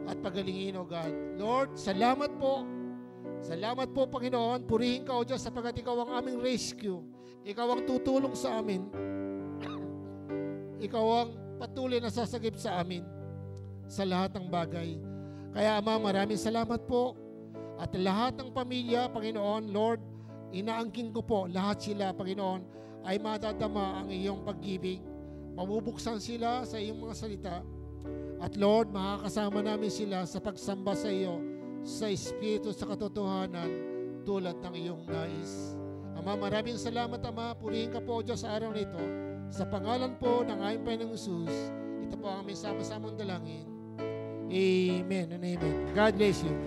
at pagalingin, O God. Lord, salamat po. Salamat po, Panginoon. Purihin ka, O Diyos, sapagat ikaw ang aming rescue. Ikaw ang tutulong sa amin. Ikaw ang patuloy na sasagip sa amin sa lahat ng bagay. Kaya, Ama, maraming salamat po. At lahat ng pamilya, Panginoon, Lord, inaangkin ko po, lahat sila, Panginoon, ay madadama ang iyong pag-ibig. Mabubuksan sila sa iyong mga salita. At Lord, makakasama namin sila sa pagsamba sa iyo, sa Espiritu, sa katotohanan, tulad ng iyong nais. Ama, maraming salamat, Ama. Purihin ka po, Diyos, sa araw na ito. Sa pangalan po ng aming Panginoong Jesus, ito po ang aming sama-samang dalangin. Amen and amen. God bless you.